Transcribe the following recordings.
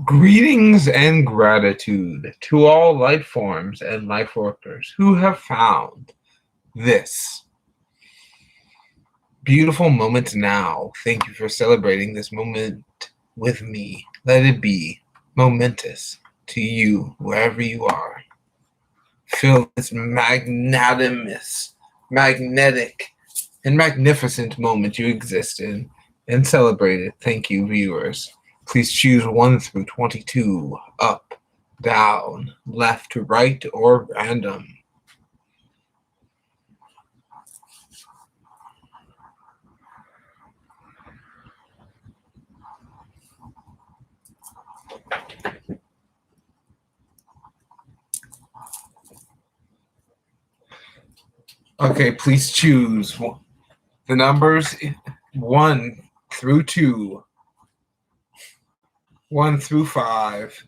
Greetings and gratitude to all life forms and life workers who have found this beautiful moment now. Thank you for celebrating this moment with me. Let it be momentous to you, wherever you are. Feel this magnanimous, magnetic, and magnificent moment you exist in and celebrate it. Thank you, viewers. Please choose 1 through 22, up, down, left to right, or random. Okay, please choose the numbers 1 through 2, 1 through 5.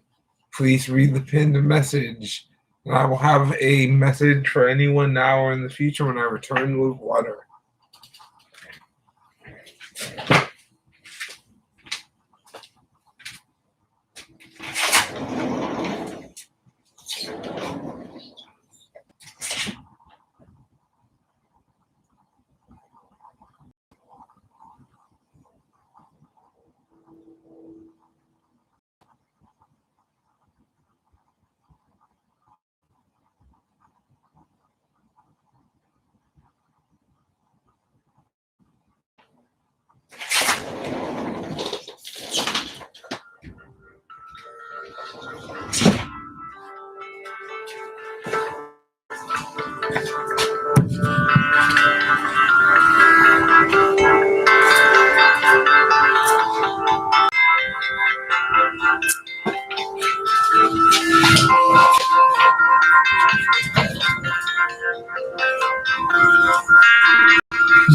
Please read the pinned message, and I will have a message for anyone now or in the future when I return with water.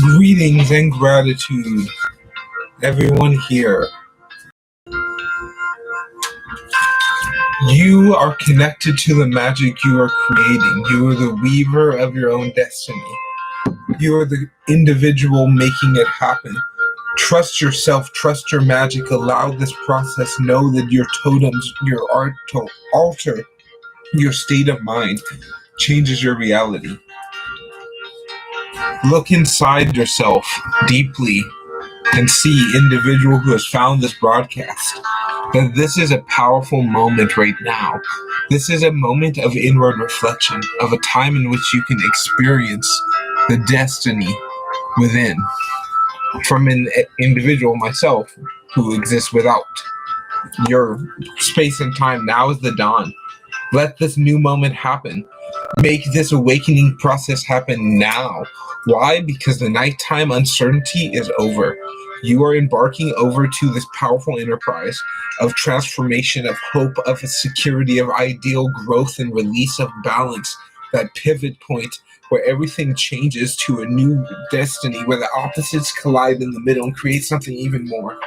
Greetings and gratitude, everyone here. You are connected to the magic you are creating. You are the weaver of your own destiny. You are the individual making it happen. Trust yourself, trust your magic, allow this process, know that your totems, your art to alter your state of mind changes your reality. Look inside yourself deeply and see, individual who has found this broadcast, that this is a powerful moment right now. This is a moment of inward reflection, of a time in which you can experience the destiny within. From an individual, myself, who exists without your space and time, now is the dawn. Let this new moment happen. Make this awakening process happen now. Why? Because the nighttime uncertainty is over. You are embarking over to this powerful enterprise of transformation, of hope, of security, of ideal growth and release of balance, that pivot point where everything changes to a new destiny, where the opposites collide in the middle and create something even more.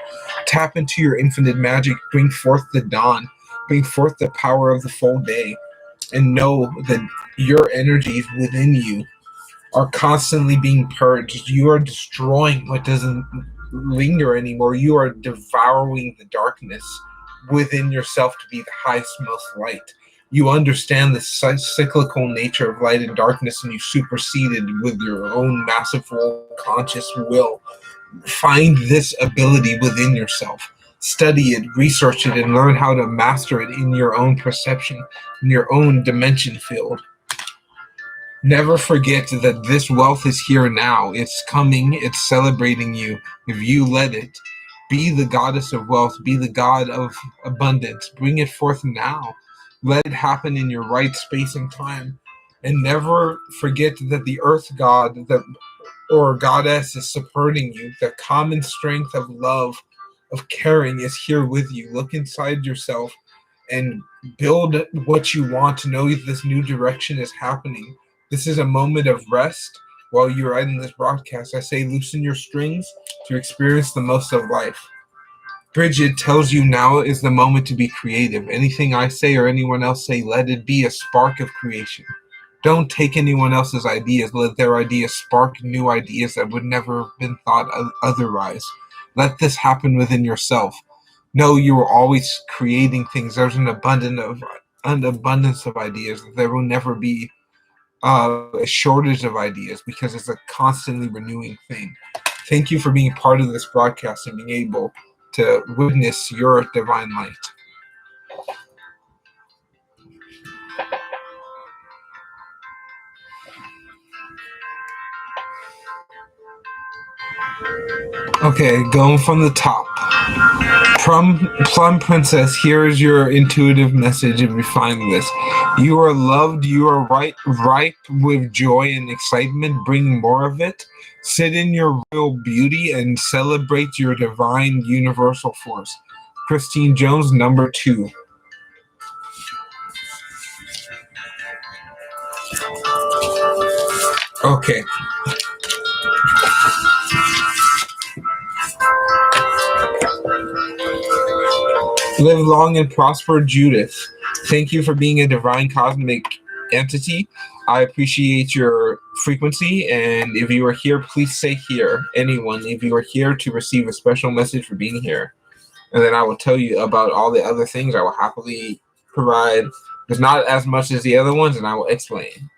Tap into your infinite magic, bring forth the dawn, bring forth the power of the full day, and know that your energies within you are constantly being purged. You are destroying what doesn't linger anymore. You are devouring the darkness within yourself to be the highest, most light. You understand the cyclical nature of light and darkness, and you supersede it with your own massive conscious will. Find this ability within yourself. Study it, research it, and learn how to master it in your own perception, in your own dimension field. Never forget that this wealth is here now. It's coming. It's celebrating you if you let it. Be the goddess of wealth. Be the god of abundance. Bring it forth now. Let it happen in your right space and time. And never forget that the earth god or goddess is supporting you. The common strength of love, of caring is here with you. Look inside yourself and build what you want to know that this new direction is happening. This is a moment of rest while you're in this broadcast. I say loosen your strings to experience the most of life. Bridget tells you now is the moment to be creative. Anything I say or anyone else say, let it be a spark of creation. Don't take anyone else's ideas. Let their ideas spark new ideas that would never have been thought of otherwise. Let this happen within yourself. Know you are always creating things. There's an abundance of ideas. There will never be a shortage of ideas because it's a constantly renewing thing. Thank you for being part of this broadcast and being able to witness your divine light. Okay, going from the top. Plum Princess, here is your intuitive message if you find this. You are loved, you are ripe with joy and excitement, bring more of it. Sit in your real beauty and celebrate your divine universal force. Christine Jones, number 2. Okay. Live long and prosper, Judith. Thank you for being a divine cosmic entity. I appreciate your frequency, and if you are here, please say here. Anyone, if you are here to receive a special message for being here, and then I will tell you about all the other things I will happily provide. It's not as much as the other ones, and I will explain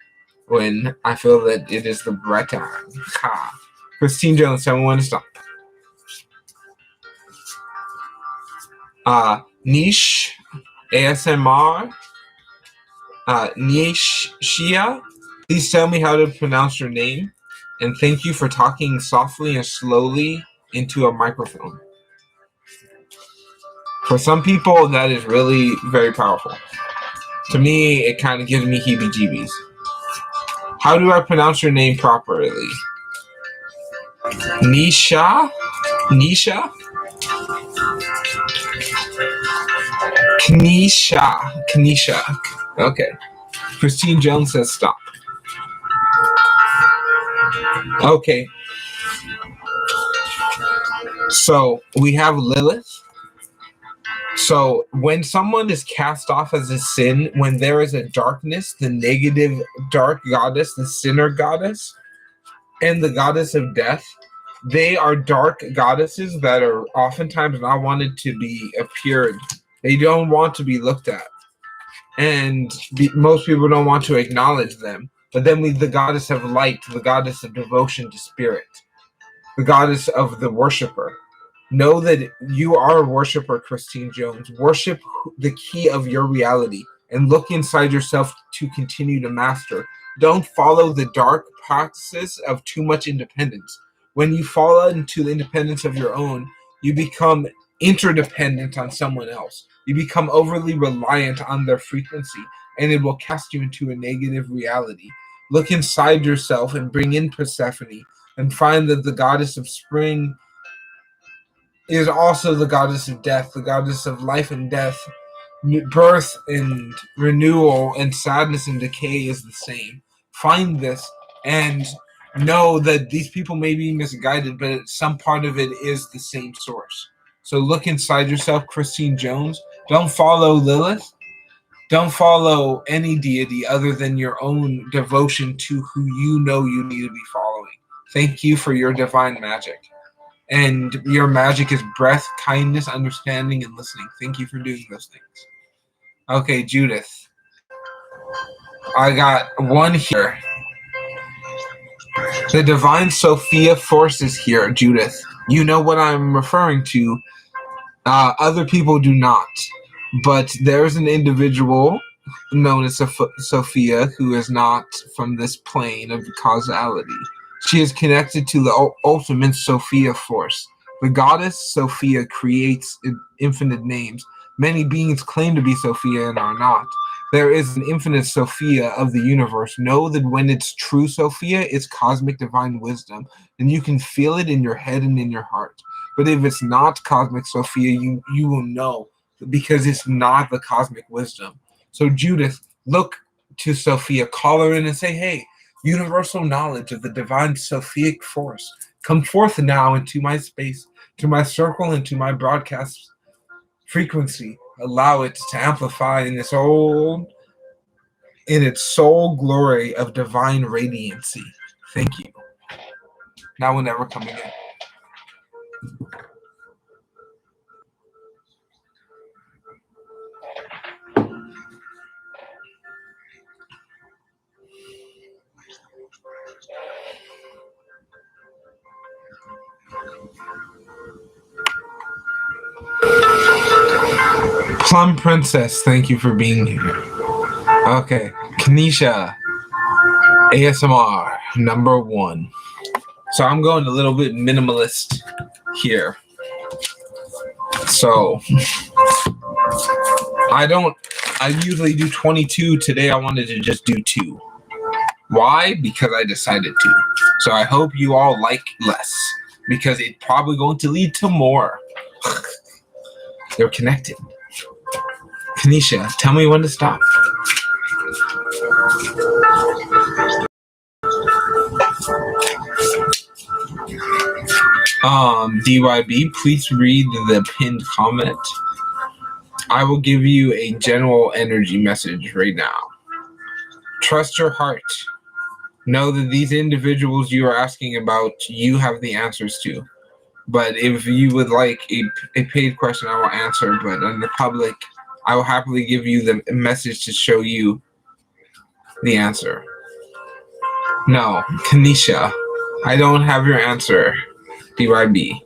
when I feel that it is the right time. Ha. Christine Jones, tell me when to stop. Niche ASMR, Niche Shia, please tell me how to pronounce your name, and thank you for talking softly and slowly into a microphone. For some people, that is really very powerful. To me, it kind of gives me heebie-jeebies. How do I pronounce your name properly? Nisha? Nisha? Knisha. Okay. Christine Jones says stop. Okay. So we have Lilith. So when someone is cast off as a sin, when there is a darkness, the negative dark goddess, the sinner goddess, and the goddess of death, they are dark goddesses that are oftentimes not wanted to be appeared. They don't want to be looked at. And most people don't want to acknowledge them. But then the goddess of light, the goddess of devotion to spirit, the goddess of the worshiper. Know that you are a worshiper, Christine Jones. Worship the key of your reality and look inside yourself to continue to master. Don't follow the dark practices of too much independence. When you fall into the independence of your own, you become interdependent on someone else. You become overly reliant on their frequency, and it will cast you into a negative reality. Look inside yourself and bring in Persephone and find that the goddess of spring is also the goddess of death, the goddess of life and death. Birth and renewal and sadness and decay is the same. Find this and know that these people may be misguided, but some part of it is the same source. So look inside yourself, Christine Jones. Don't follow Lilith. Don't follow any deity other than your own devotion to who you know you need to be following. Thank you for your divine magic. And your magic is breath, kindness, understanding, and listening. Thank you for doing those things. Okay, Judith. I got one here. The Divine Sophia Force is here, Judith. You know what I'm referring to. Other people do not. But there's an individual known as Sophia who is not from this plane of causality. She is connected to the ultimate Sophia force. The goddess Sophia creates infinite names. Many beings claim to be Sophia and are not. There is an infinite Sophia of the universe. Know that when it's true Sophia, it's cosmic divine wisdom, and you can feel it in your head and in your heart. But if it's not cosmic Sophia, you will know, because it's not the cosmic wisdom. So Judith, look to Sophia, call her in and say, hey, universal knowledge of the divine Sophic force, come forth now into my space, to my circle, and to my broadcast frequency. Allow it to amplify in its sole glory of divine radiancy. Thank you. Now we'll never come again. Plum Princess, thank you for being here. Okay, Kanisha, ASMR, number 1. So I'm going a little bit minimalist here. So I usually do 22. Today I wanted to just do 2. Why? Because I decided to. So I hope you all like less, because it's probably going to lead to more. They're connected. Kanisha, tell me when to stop. DYB, please read the pinned comment. I will give you a general energy message right now. Trust your heart. Know that these individuals you are asking about, you have the answers to. But if you would like a paid question, I will answer. But in the public, I will happily give you the message to show you the answer. No, Kanisha, I don't have your answer. DYB.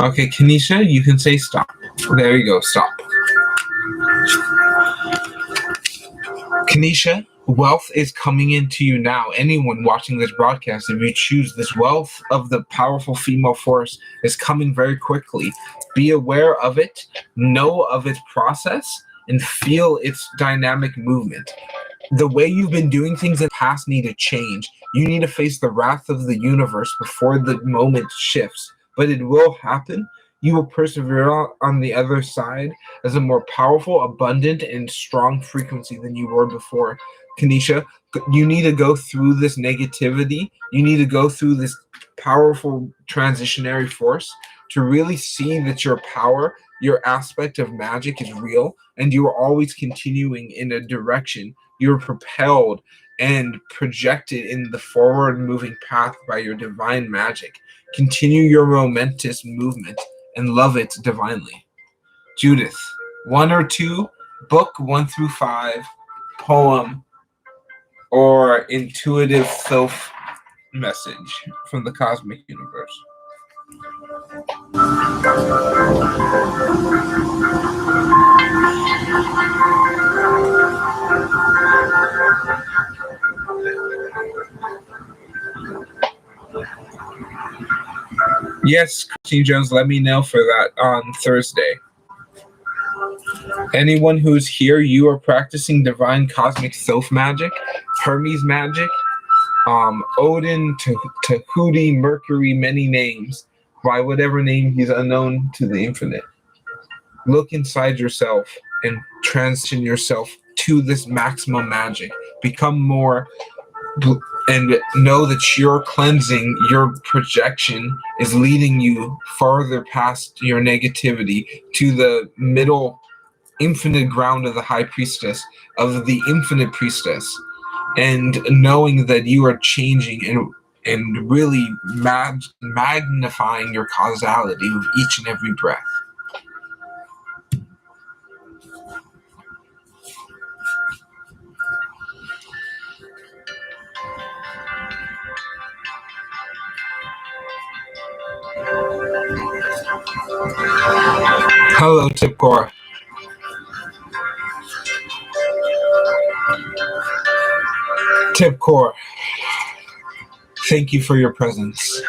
Okay, Kanisha, you can say stop. There you go, stop. Kanisha, wealth is coming into you now. Anyone watching this broadcast, if you choose, this wealth of the powerful female force is coming very quickly. Be aware of it, know of its process, and feel its dynamic movement. The way you've been doing things in the past need to change. You need to face the wrath of the universe before the moment shifts. But it will happen. You will persevere on the other side as a more powerful, abundant, and strong frequency than you were before. Kanisha, you need to go through this negativity. You need to go through this powerful transitionary force to really see that your power, your aspect of magic is real, and you are always continuing in a direction. You're propelled and projected in the forward moving path by your divine magic. Continue your momentous movement and love it divinely. Judith, 1 or 2, book 1 through 5, poem, or intuitive self message from the cosmic universe. Yes, Christine Jones, let me know for that on Thursday. Anyone who's here, you are practicing divine cosmic self magic, Hermes magic, Odin, Tahuti, Mercury, many names, by whatever name he's unknown to the infinite. Look inside yourself and transition yourself to this maximum magic. Become more, and know that your cleansing, your projection is leading you farther past your negativity to the middle infinite ground of the high priestess, of the infinite priestess, and knowing that you are changing and really magnifying your causality with each and every breath. Hello, Tipcore. Tipcore, thank you for your presence.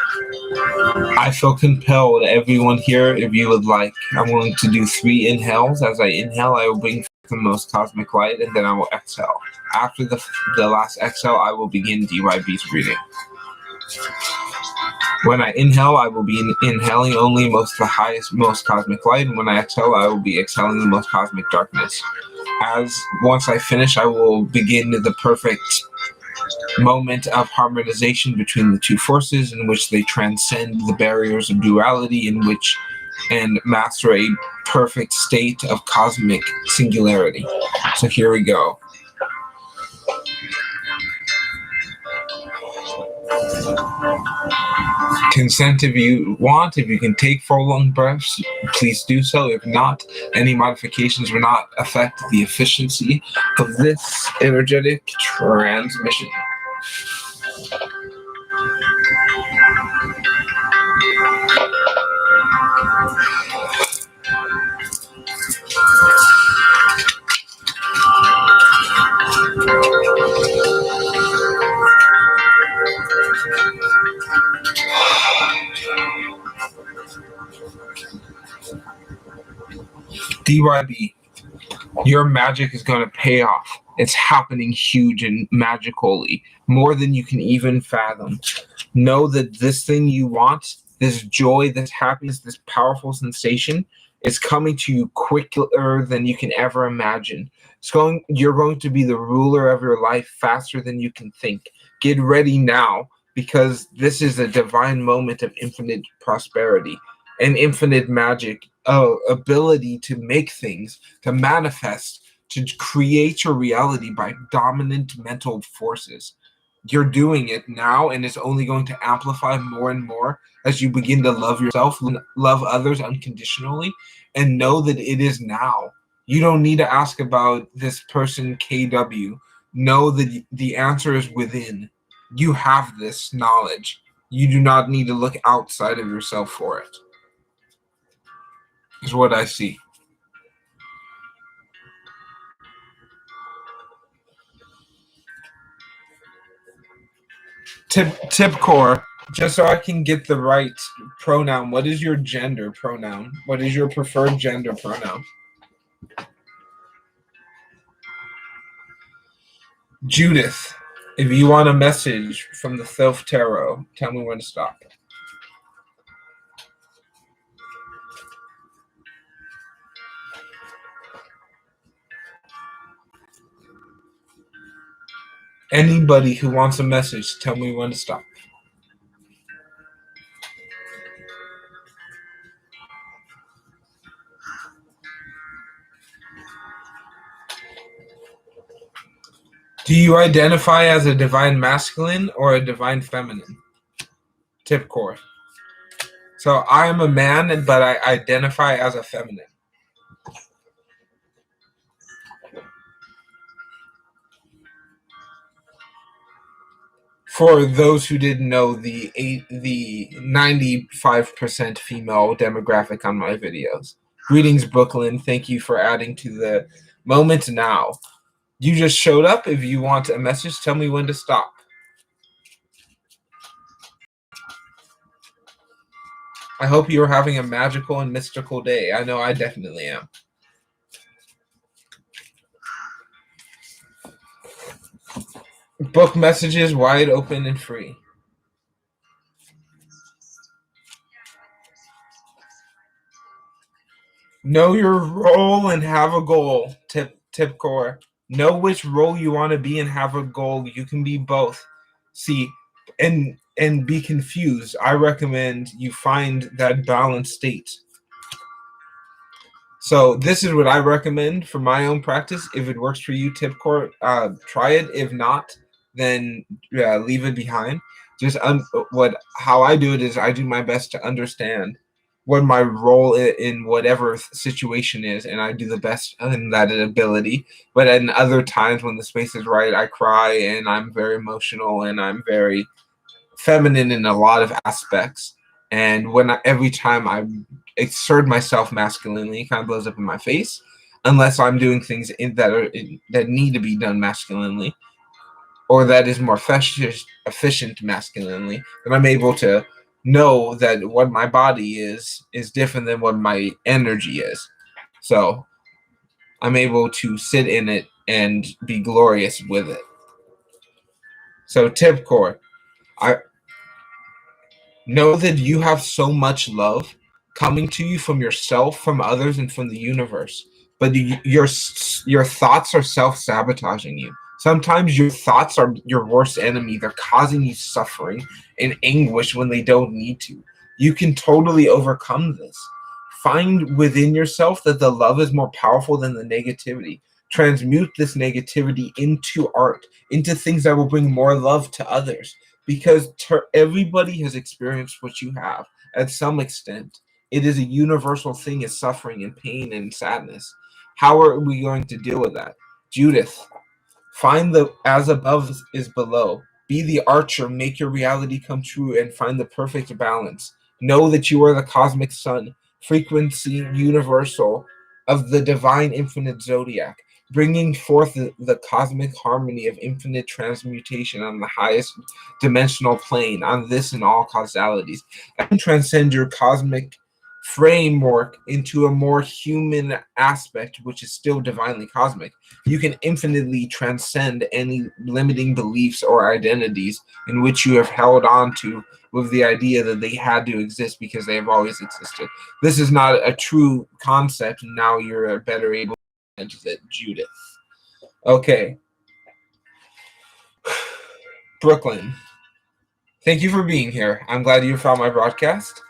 I feel compelled, everyone here, if you would like, I'm going to do 3 inhales. As I inhale, I will bring the most cosmic light, and then I will exhale. After the last exhale, I will begin DYB's reading. When I inhale, I will be inhaling only the highest, most cosmic light, and when I exhale, I will be exhaling the most cosmic darkness. Once I finish, I will begin the perfect moment of harmonization between the two forces, in which they transcend the barriers of duality, and master a perfect state of cosmic singularity. So here we go. Consent if you want. If you can take 4 long breaths, please do so. If not, any modifications will not affect the efficiency of this energetic transmission. DYB, your magic is going to pay off. It's happening huge and magically, more than you can even fathom. Know that this thing you want, this joy, this happiness, this powerful sensation is coming to you quicker than you can ever imagine. You're going to be the ruler of your life faster than you can think. Get ready now, because this is a divine moment of infinite prosperity and infinite magic, ability to make things, to manifest, to create your reality by dominant mental forces. You're doing it now, and it's only going to amplify more and more as you begin to love yourself, love others unconditionally, and know that it is now. You don't need to ask about this person KW. Know that the answer is within. You have this knowledge. You do not need to look outside of yourself for it. Is what I see. Tip core, just so I can get the right pronoun. What is your gender pronoun? What is your preferred gender pronoun? Judith, if you want a message from the Thoth Tarot, tell me when to stop. Anybody who wants a message, tell me when to stop. Do you identify as a divine masculine or a divine feminine? Tip core. So I am a man, but I identify as a feminine. For those who didn't know, the 95% female demographic on my videos. Greetings, Brooklyn. Thank you for adding to the moment now. You just showed up. If you want a message, tell me when to stop. I hope you're having a magical and mystical day. I know I definitely am. Book messages wide open and free. Know your role and have a goal. Tip core. Know which role you want to be and have a goal. You can be both. See, and be confused. I recommend you find that balanced state. So this is what I recommend for my own practice. If it works for you, tip core, try it. If not, then leave it behind. Just how I do it is I do my best to understand what my role in whatever situation is, and I do the best in that ability. But in other times when the space is right, I cry and I'm very emotional and I'm very feminine in a lot of aspects. And every time I exert myself masculinely, it kind of blows up in my face, unless I'm doing things that need to be done masculinely, or that is more efficient masculinely, then I'm able to know that what my body is different than what my energy is. So I'm able to sit in it and be glorious with it. So tip core, I know that you have so much love coming to you from yourself, from others, and from the universe, but your thoughts are self-sabotaging you. Sometimes your thoughts are your worst enemy. They're causing you suffering and anguish when they don't need to. You can totally overcome this. Find within yourself that the love is more powerful than the negativity. Transmute this negativity into art, into things that will bring more love to others. Because everybody has experienced what you have at some extent. It is a universal thing, is suffering and pain and sadness. How are we going to deal with that? Judith, find the as above is below. Be the archer, make your reality come true, and find the perfect balance. Know that you are the cosmic sun, frequency universal of the divine infinite zodiac, bringing forth the cosmic harmony of infinite transmutation on the highest dimensional plane, on this and all causalities. And transcend your cosmic framework into a more human aspect, which is still divinely cosmic, you can infinitely transcend any limiting beliefs or identities in which you have held on to with the idea that they had to exist because they have always existed. This is not a true concept, and now you're better able to manage it, Judith. Okay. Brooklyn, thank you for being here. I'm glad you found my broadcast.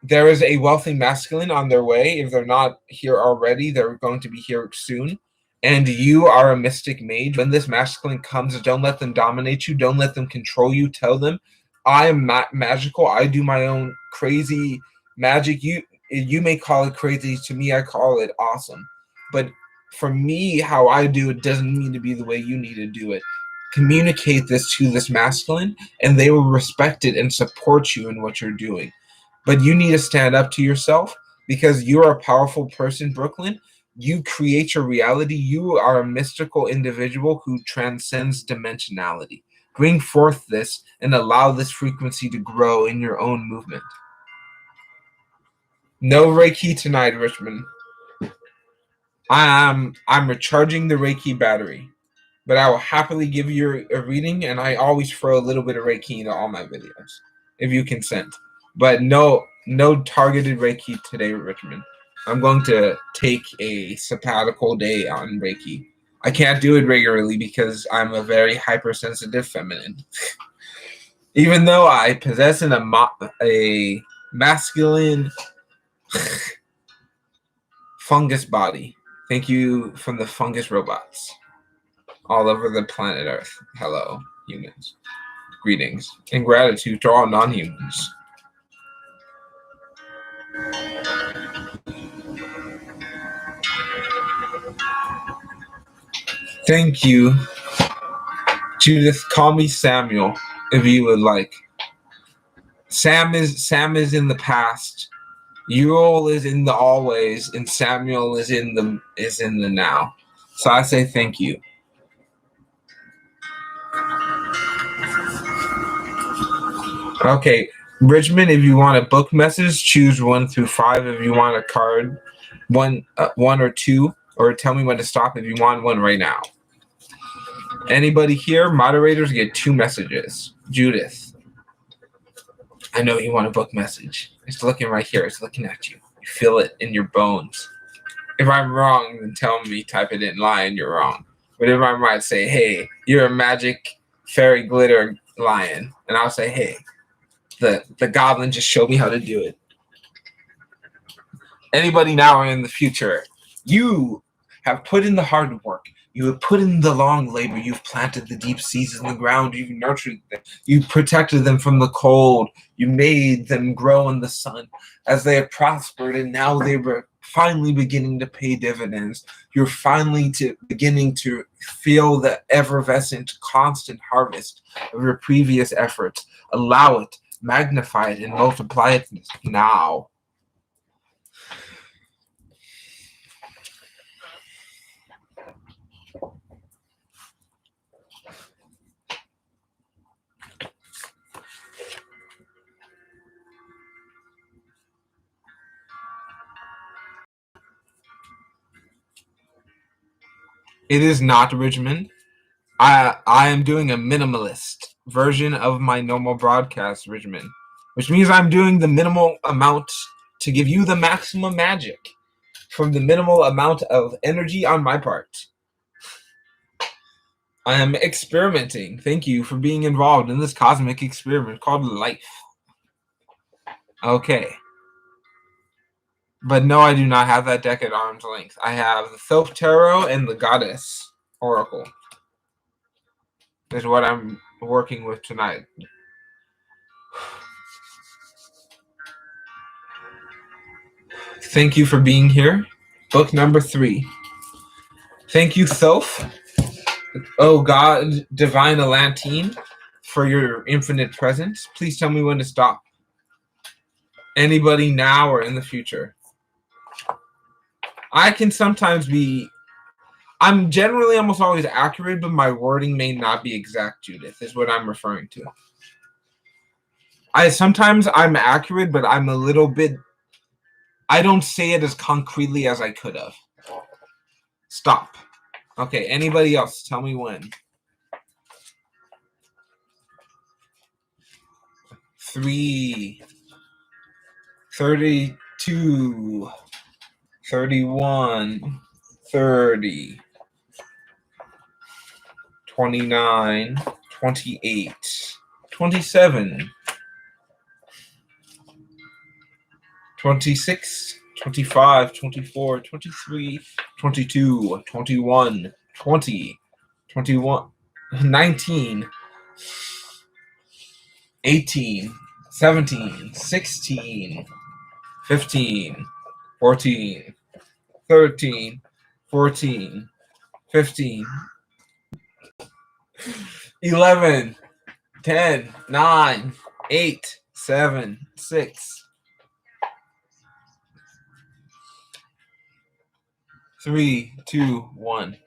There is a wealthy masculine on their way. If they're not here already, they're going to be here soon. And you are a mystic mage. When this masculine comes, don't let them dominate you. Don't let them control you. Tell them, I am magical. I do my own crazy magic. You may call it crazy. To me, I call it awesome. But for me, how I do it doesn't need to be the way you need to do it. Communicate this to this masculine, and they will respect it and support you in what you're doing. But you need to stand up to yourself because you're a powerful person, Brooklyn. You create your reality. You are a mystical individual who transcends dimensionality. Bring forth this and allow this frequency to grow in your own movement. No Reiki tonight, Richmond. I'm recharging the Reiki battery, but I will happily give you a reading, and I always throw a little bit of Reiki into all my videos, if you consent. But no targeted Reiki today, Richmond. I'm going to take a sabbatical day on Reiki. I can't do it regularly because I'm a very hypersensitive feminine. Even though I possess a masculine fungus body. Thank you from the fungus robots all over the planet Earth. Hello, humans. Greetings and gratitude to all non-humans. Thank you, Judith. Call me Samuel if you would like. Sam is in the past. Uriel is in the always, and Samuel is in the now. So I say thank you. Okay, Richmond, if you want a book message, choose 1 through 5. If you want a card, one or 2, or tell me when to stop if you want one right now. Anybody here? Moderators get 2 messages. Judith, I know you want a book message. It's looking right here. It's looking at you. You feel it in your bones. If I'm wrong, then tell me, type it in, lion, you're wrong. But if I'm right, say, hey, you're a magic fairy glitter lion. And I'll say, hey, the goblin just showed me how to do it. Anybody now or in the future, you have put in the hard work. You have put in the long labor. You've planted the deep seeds in the ground. You've nurtured them. You've protected them from the cold. You made them grow in the sun as they have prospered, and now they were finally beginning to pay dividends. You're finally beginning to feel the effervescent, constant harvest of your previous efforts. Allow it, magnify it, and multiply it now. It is not Richmond. I am doing a minimalist version of my normal broadcast, Richmond, which means I'm doing the minimal amount to give you the maximum magic from the minimal amount of energy on my part. I am experimenting. Thank you for being involved in this cosmic experiment called life. Okay. But no, I do not have that deck at arm's length. I have the Thoth Tarot and the Goddess Oracle. Is what I'm working with tonight. Thank you for being here. Book number 3. Thank you, Thoth. Oh God, Divine Elantine, for your infinite presence. Please tell me when to stop. Anybody now or in the future? I can sometimes be... I'm generally almost always accurate, but my wording may not be exact, Judith, is what I'm referring to. Sometimes I'm accurate, but I'm a little bit. I don't say it as concretely as I could have. Stop. Okay, anybody else? Tell me when. 3, 32, 31, 30, 29, 28, 27, 26, 25, 24, 23, 22, 21, 20, 21, 19, 18, 17, 16, 15, 14, 13, 14, 15, 11, 10, 9, 8, 7, 6, 3, 2, 1.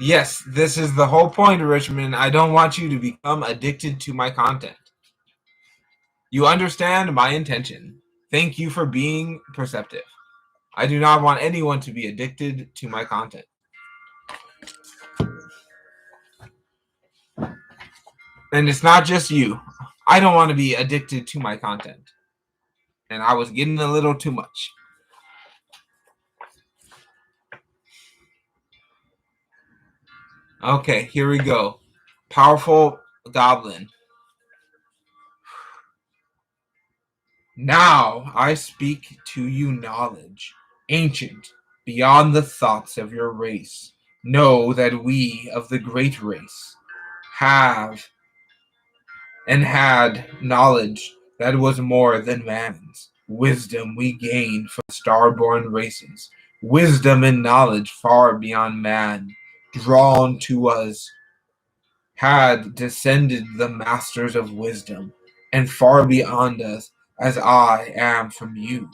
Yes, this is the whole point, Richmond. I don't want you to become addicted to my content. You understand my intention. Thank you for being perceptive. I do not want anyone to be addicted to my content. And it's not just you. I don't want to be addicted to my content. And I was getting a little too much. Okay, here we go. Powerful goblin. Now I speak to you knowledge, ancient, beyond the thoughts of your race. Know that we of the great race have and had knowledge that was more than man's. Wisdom we gained from star-born races. Wisdom and knowledge far beyond man, drawn to us, had descended the masters of wisdom, and far beyond us, as I am from you.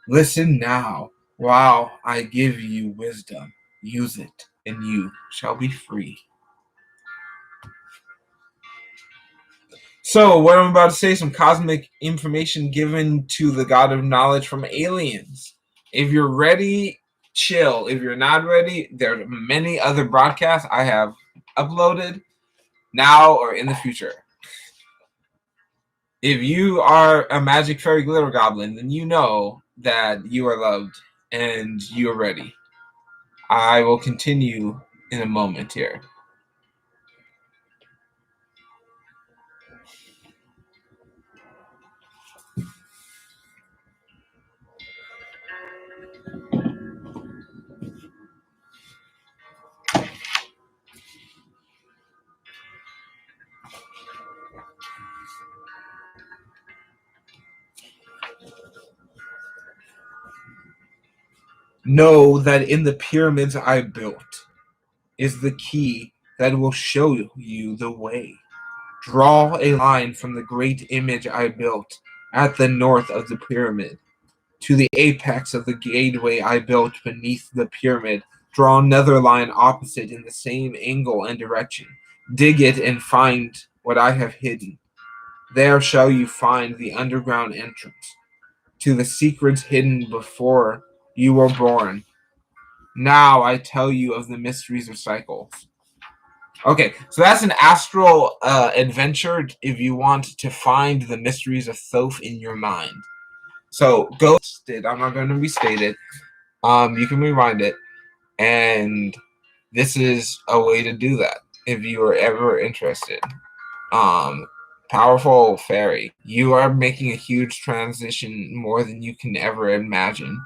Listen now, while I give you wisdom. Use it, and you shall be free. So, what I'm about to say is some cosmic information given to the God of Knowledge from aliens. If you're ready, chill. If you're not ready, there are many other broadcasts I have uploaded now or in the future. If you are a magic fairy glitter goblin, then you know that you are loved and you are ready. I will continue in a moment here. Know that in the pyramids I built is the key that will show you the way. Draw a line from the great image I built at the north of the pyramid to the apex of the gateway I built beneath the pyramid. Draw another line opposite in the same angle and direction. Dig it and find what I have hidden. There shall you find the underground entrance to the secrets hidden before you were born. Now I tell you of the mysteries of cycles. Okay, so that's an astral adventure if you want to find the mysteries of Thoth in your mind. So go. I'm not going to restate it. You can rewind it, and this is a way to do that if you are ever interested. Powerful fairy, you are making a huge transition, more than you can ever imagine,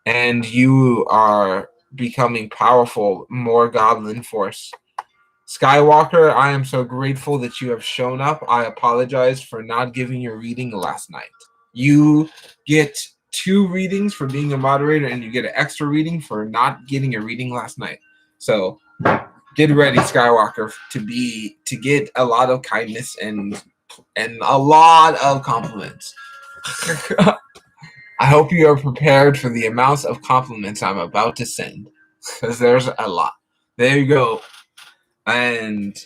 and you are becoming powerful, more goblin force. Skywalker, I am so grateful that you have shown up. I apologize for not giving your reading last night. You get 2 readings for being a moderator, and you get an extra reading for not getting a reading last night. So get ready, Skywalker, to get a lot of kindness and a lot of compliments. I hope you are prepared for the amounts of compliments I'm about to send, because there's a lot. There you go. And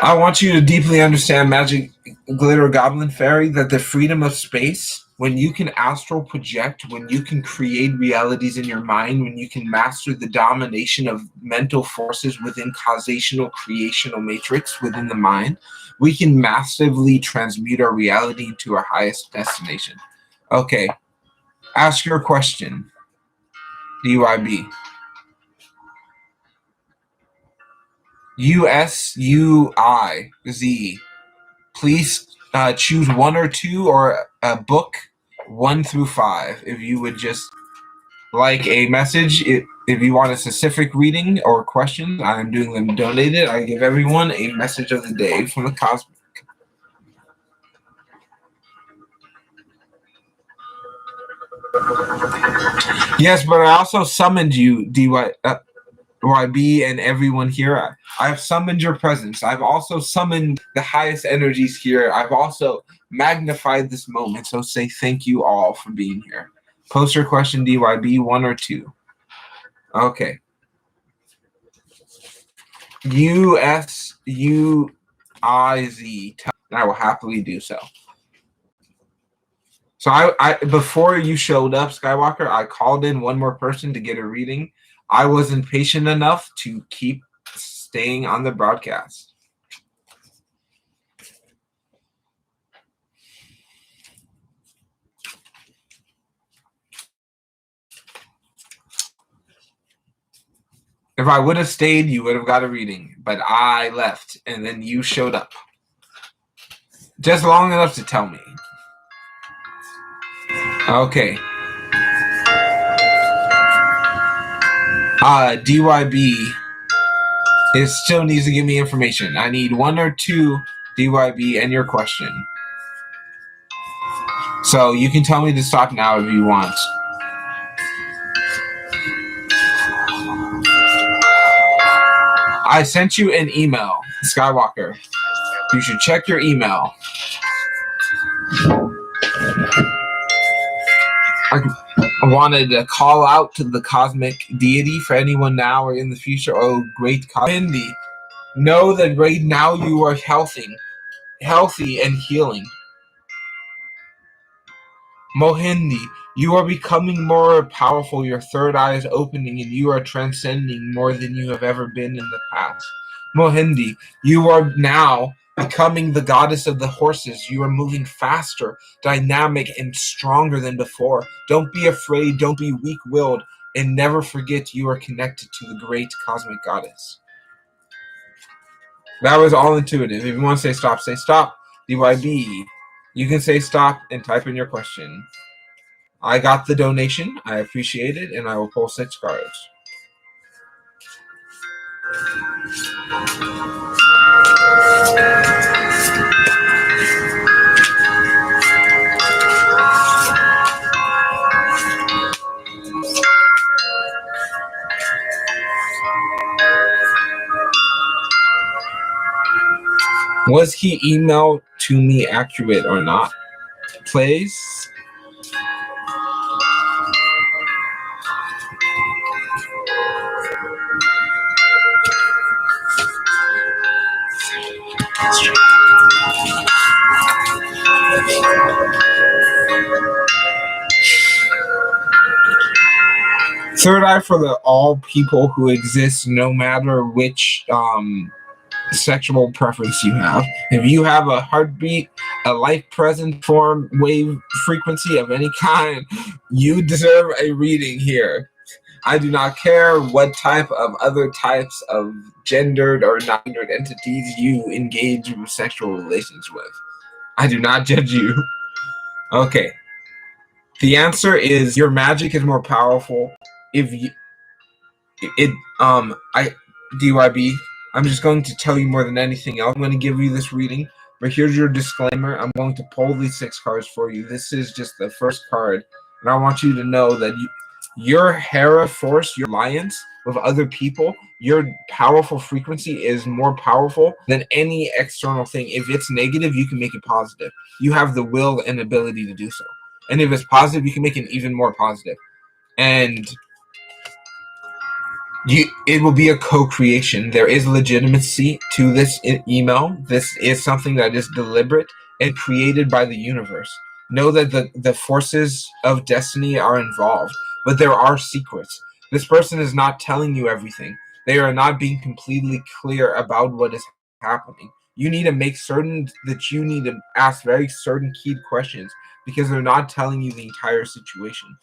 I want you to deeply understand, Magic Glitter Goblin Fairy, that the freedom of space, when you can astral project, when you can create realities in your mind, when you can master the domination of mental forces within causational creational matrix within the mind, we can massively transmute our reality into our highest destination. Okay, ask your question, DYB. USUIZ. Please choose one or two, or a book 1 through 5. If you would just like a message, if you want a specific reading or question, I'm doing them donated. I give everyone a message of the day from the cosmic. Yes, but I also summoned you, YB, and everyone here. I have summoned your presence. I've also summoned the highest energies here. I've also magnified this moment. So say thank you all for being here. Post your question, DYB, 1 or 2. Okay. USUIZ. I will happily do so. So I before you showed up, Skywalker, I called in one more person to get a reading. I wasn't patient enough to keep staying on the broadcast. If I would have stayed, you would have got a reading. But I left, and then you showed up. Just long enough to tell me. Okay. DYB still needs to give me information. I need 1 or 2, DYB, and your question. So you can tell me to stop now if you want. I sent you an email, Skywalker. You should check your email. I wanted to call out to the cosmic deity for anyone now or in the future. Oh, great cosmic. Know that right now you are healthy and healing. Mohindi, you are becoming more powerful. Your third eye is opening, and you are transcending more than you have ever been in the past. Mohindi, you are now becoming the goddess of the horses. You are moving faster, dynamic, and stronger than before. Don't be afraid. Don't be weak-willed. And never forget you are connected to the great cosmic goddess. That was all intuitive. If you want to say stop, say stop. DYB, you can say stop and type in your question. I got the donation. I appreciate it, and I will pull 6 cards. Was he emailed to me accurate or not? Please. Third eye for all people who exist, no matter which sexual preference you have. If you have a heartbeat, a life present form, wave frequency of any kind, you deserve a reading here. I do not care what type of other types of gendered or non-gendered entities you engage in sexual relations with. I do not judge you. Okay. The answer is your magic is more powerful if you DYB, I'm just going to tell you more than anything else. I'm going to give you this reading, but here's your disclaimer. I'm going to pull these 6 cards for you. This is just the first card, and I want you to know that your Hera force, your alliance with other people, your powerful frequency is more powerful than any external thing. If it's negative, you can make it positive. You have the will and ability to do so. And if it's positive, you can make it even more positive. And It will be a co-creation. There is legitimacy to this email. This is something that is deliberate and created by the universe. Know that the forces of destiny are involved, but there are secrets. This person is not telling you everything. They are not being completely clear about what is happening. You need to make certain that you need to ask very certain keyed questions because they're not telling you the entire situation.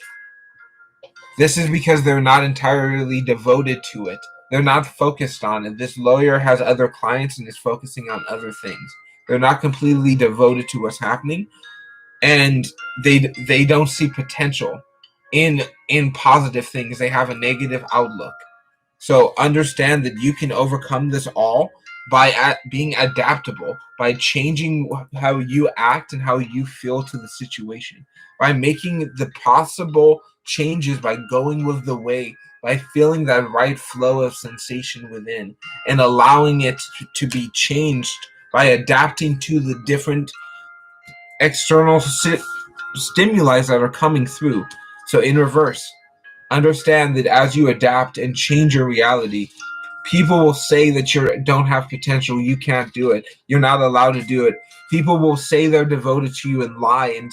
This is because they're not entirely devoted to it. They're not focused on it. This lawyer has other clients and is focusing on other things. They're not completely devoted to what's happening, and they don't see potential in positive things. They have a negative outlook. So understand that you can overcome this all by being adaptable, by changing how you act and how you feel to the situation, by making the possible changes, by going with the way, by feeling that right flow of sensation within and allowing it to be changed by adapting to the different external stimuli that are coming through. So in reverse, understand that as you adapt and change your reality, people will say that you don't have potential, you can't do it, you're not allowed to do it. People will say they're devoted to you and lie and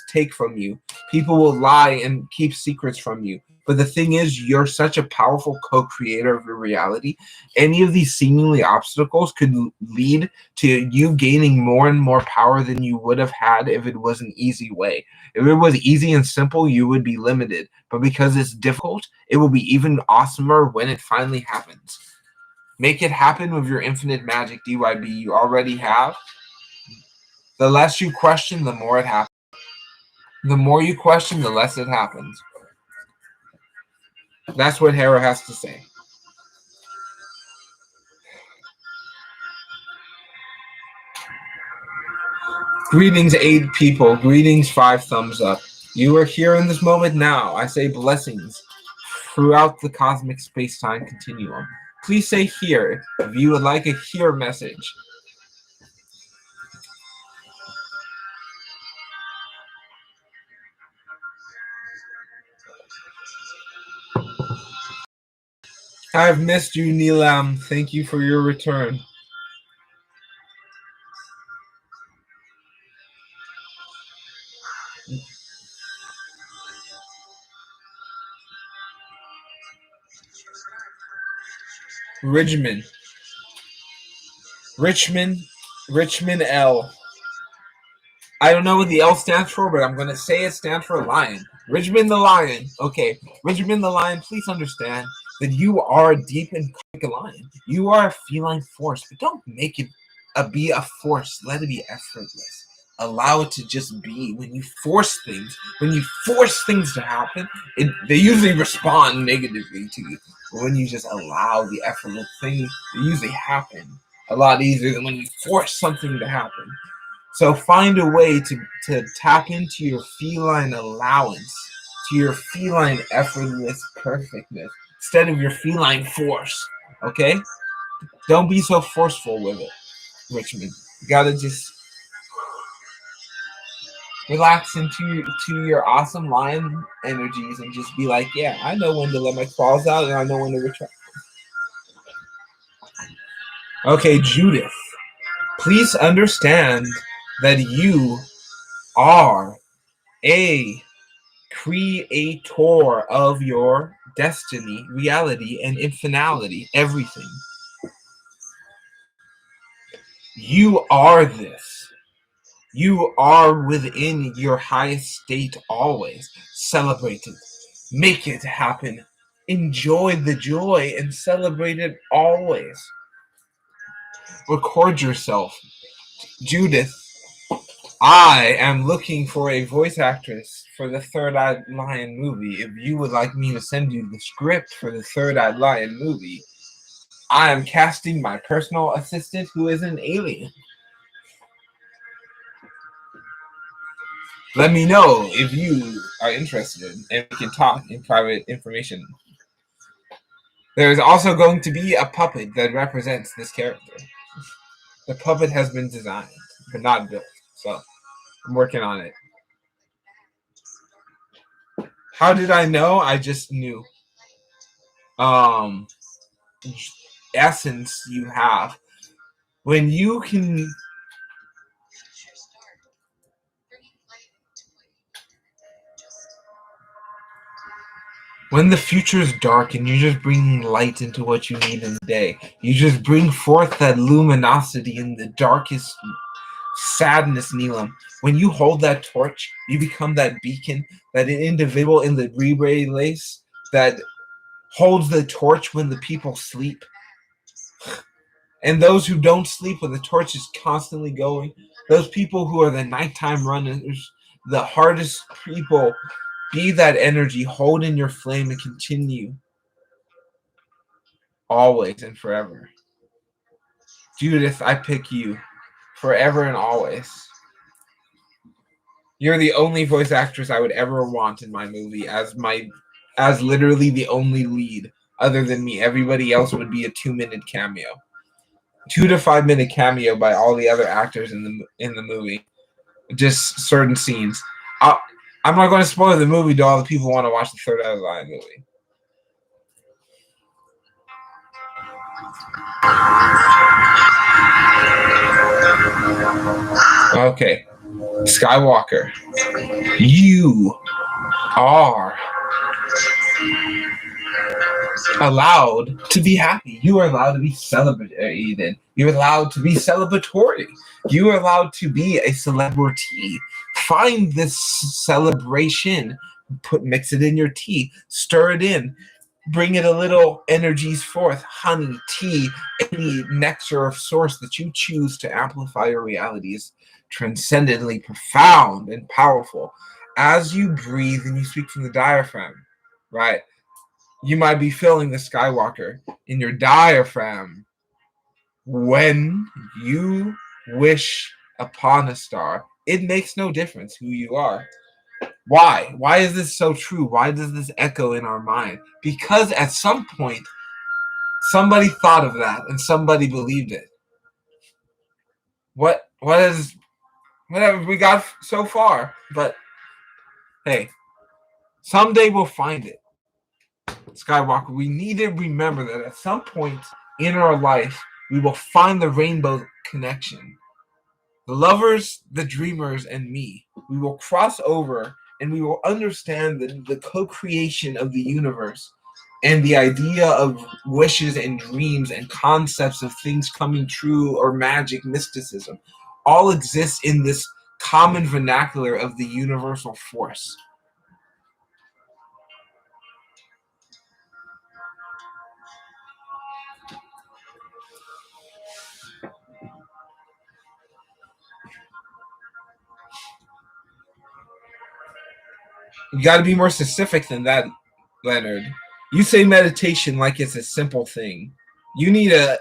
take from you. People will lie and keep secrets from you. But the thing is, you're such a powerful co-creator of your reality. Any of these seemingly obstacles could lead to you gaining more and more power than you would have had if it was an easy way. If it was easy and simple, you would be limited. But because it's difficult, it will be even awesomer when it finally happens. Make it happen with your infinite magic, DYB. You already have. The less you question, the more it happens. The more you question, the less it happens. That's what Hera has to say. Greetings, 8 people. Greetings, 5 thumbs up. You are here in this moment now. I say blessings throughout the cosmic space-time continuum. Please say here if you would like a here message. I've missed you, Nilam. Thank you for your return. Richmond. Richmond L. I don't know what the L stands for, but I'm going to say it stands for lion. Richmond the lion. Okay, Richmond the lion, please understand that you are deep in like a lion. You are a feline force, but don't make it be a force. Let it be effortless. Allow it to just be. When you force things to happen, they usually respond negatively to you. But when you just allow the effortless thing, they usually happen a lot easier than when you force something to happen. So find a way to tap into your feline allowance, to your feline effortless perfectness, instead of your feline force, okay? Don't be so forceful with it, Richmond. You gotta just relax into your awesome lion energies and just be like, yeah, I know when to let my claws out and I know when to retract. Okay, Judith, please understand that you are a creator of your destiny, reality, and infinality, everything. You are this. You are within your highest state always. Celebrate it. Make it happen. Enjoy the joy and celebrate it always. Record yourself. Judith, I am looking for a voice actress for the Third Eyed Lion movie. If you would like me to send you the script for the Third Eyed Lion movie, I am casting my personal assistant who is an alien. Let me know if you are interested and we can talk in private information. There is also going to be a puppet that represents this character. The puppet has been designed, but not built, so I'm working on it. How did I know? I just knew. um essence you have when you can when the future is dark and you're just bringing light into what you need in the day. You just bring forth that luminosity in the darkest sadness, Neelam. When you hold that torch, you become that beacon, that individual in the relay race that holds the torch when the people sleep. And those who don't sleep when the torch is constantly going, those people who are the nighttime runners, the hardest people, be that energy, hold in your flame and continue always and forever. Judith, I pick you forever and always. You're the only voice actress I would ever want in my movie as literally the only lead other than me. Everybody else would be a 2-minute cameo. 2 to 5 minute cameo by all the other actors in the movie. Just certain scenes. I'm not going to spoil the movie to all the people who want to watch the Third Eye of the Lion movie. Okay. Skywalker, you are allowed to be happy. You are allowed to be celebrated. You're allowed to be celebratory. You are allowed to be a celebrity. Find this celebration. Mix it in your tea. Stir it in. Bring it a little energies forth. Honey, tea, any nectar of source that you choose to amplify your reality is transcendently profound and powerful. As you breathe and you speak from the diaphragm, right? You might be feeling the Skywalker in your diaphragm. When you wish upon a star, it makes no difference who you are. Why? Why is this so true? Why does this echo in our mind? Because at some point, somebody thought of that and somebody believed it. What have we got so far? But hey, someday we'll find it. Skywalker, we need to remember that at some point in our life, we will find the rainbow connection. The lovers, the dreamers, and me. We will cross over and we will understand the co-creation of the universe and the idea of wishes and dreams and concepts of things coming true or magic, mysticism, all exist in this common vernacular of the universal force. You got to be more specific than that, Leonard. You say meditation like it's a simple thing. You need to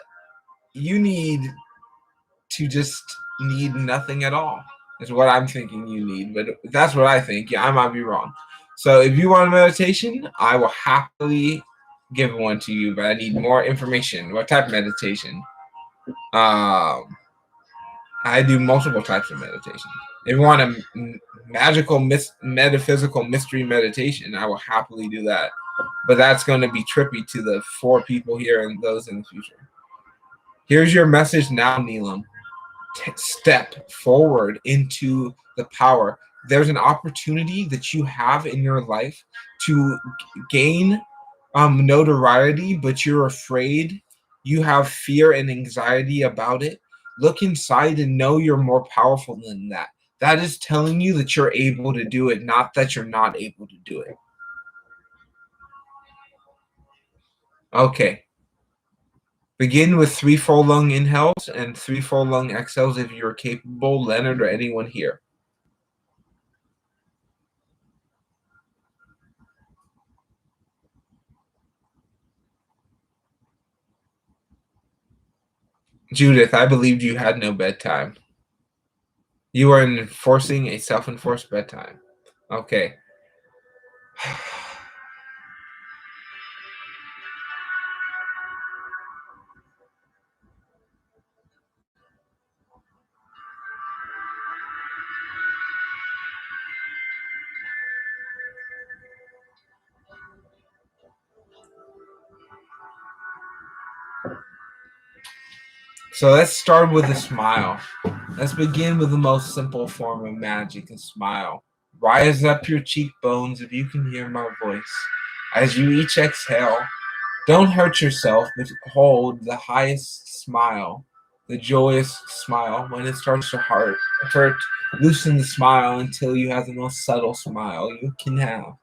just need nothing at all. Is what I'm thinking you need, but that's what I think. Yeah, I might be wrong. So if you want a meditation, I will happily give one to you, but I need more information. What type of meditation? I do multiple types of meditation. If you want a magical, metaphysical mystery meditation, I will happily do that. But that's going to be trippy to the 4 people here and those in the future. Here's your message now, Neelam. Step forward into the power. There's an opportunity that you have in your life to gain notoriety, but you're afraid. You have fear and anxiety about it. Look inside and know you're more powerful than that. That is telling you that you're able to do it, not that you're not able to do it. Okay. Begin with 3 full lung inhales and 3 full lung exhales if you're capable, Leonard, or anyone here. Judith, I believed you had no bedtime. You are enforcing a self-enforced bedtime. Okay. So let's start with a smile. Let's begin with the most simple form of magic, a smile. Rise up your cheekbones if you can hear my voice. As you each exhale, don't hurt yourself, but hold the highest smile, the joyous smile. When it starts to hurt, loosen the smile until you have the most subtle smile you can have.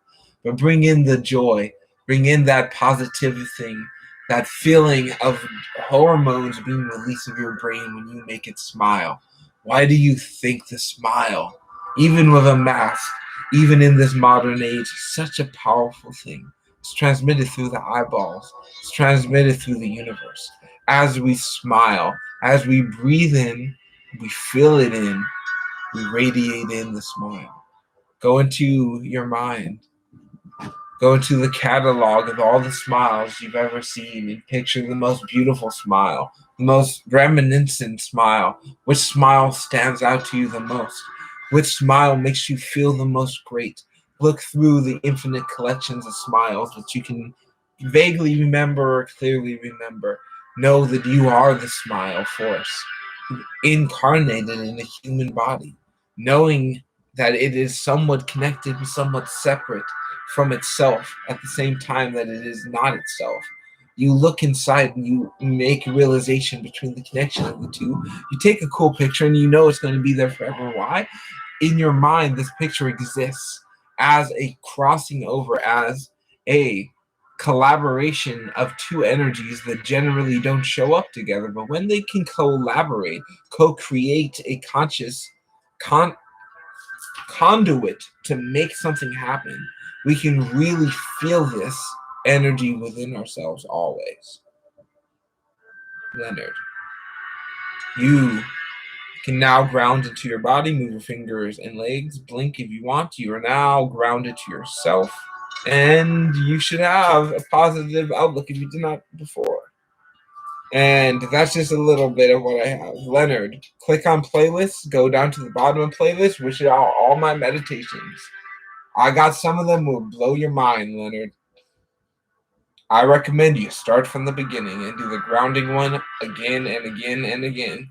But bring in the joy, bring in that positive thing, that feeling of hormones being released of your brain when you make it smile. Why do you think the smile, even with a mask, even in this modern age, is such a powerful thing? It's transmitted through the eyeballs. It's transmitted through the universe. As we smile, as we breathe in, we feel it in, we radiate in the smile. Go into your mind. Go into the catalog of all the smiles you've ever seen and picture the most beautiful smile, the most reminiscent smile. Which smile stands out to you the most? Which smile makes you feel the most great? Look through the infinite collections of smiles that you can vaguely remember or clearly remember. Know that you are the smile force, incarnated in a human body, knowing that it is somewhat connected but somewhat separate from itself at the same time that it is not itself. You look inside and you make realization between the connection of the two. You take a cool picture and you know it's going to be there forever. Why? In your mind, this picture exists as a crossing over, as a collaboration of two energies that generally don't show up together, but when they can collaborate, co-create a conscious conduit to make something happen, we can really feel this energy within ourselves always. Leonard, you can now ground into your body, move your fingers and legs, blink if you want. You are now grounded to yourself, and you should have a positive outlook if you did not before. And that's just a little bit of what I have. Leonard, click on playlists, go down to the bottom of playlist, which are all my meditations. I got some of them will blow your mind, Leonard. I recommend you start from the beginning and do the grounding one again and again and again.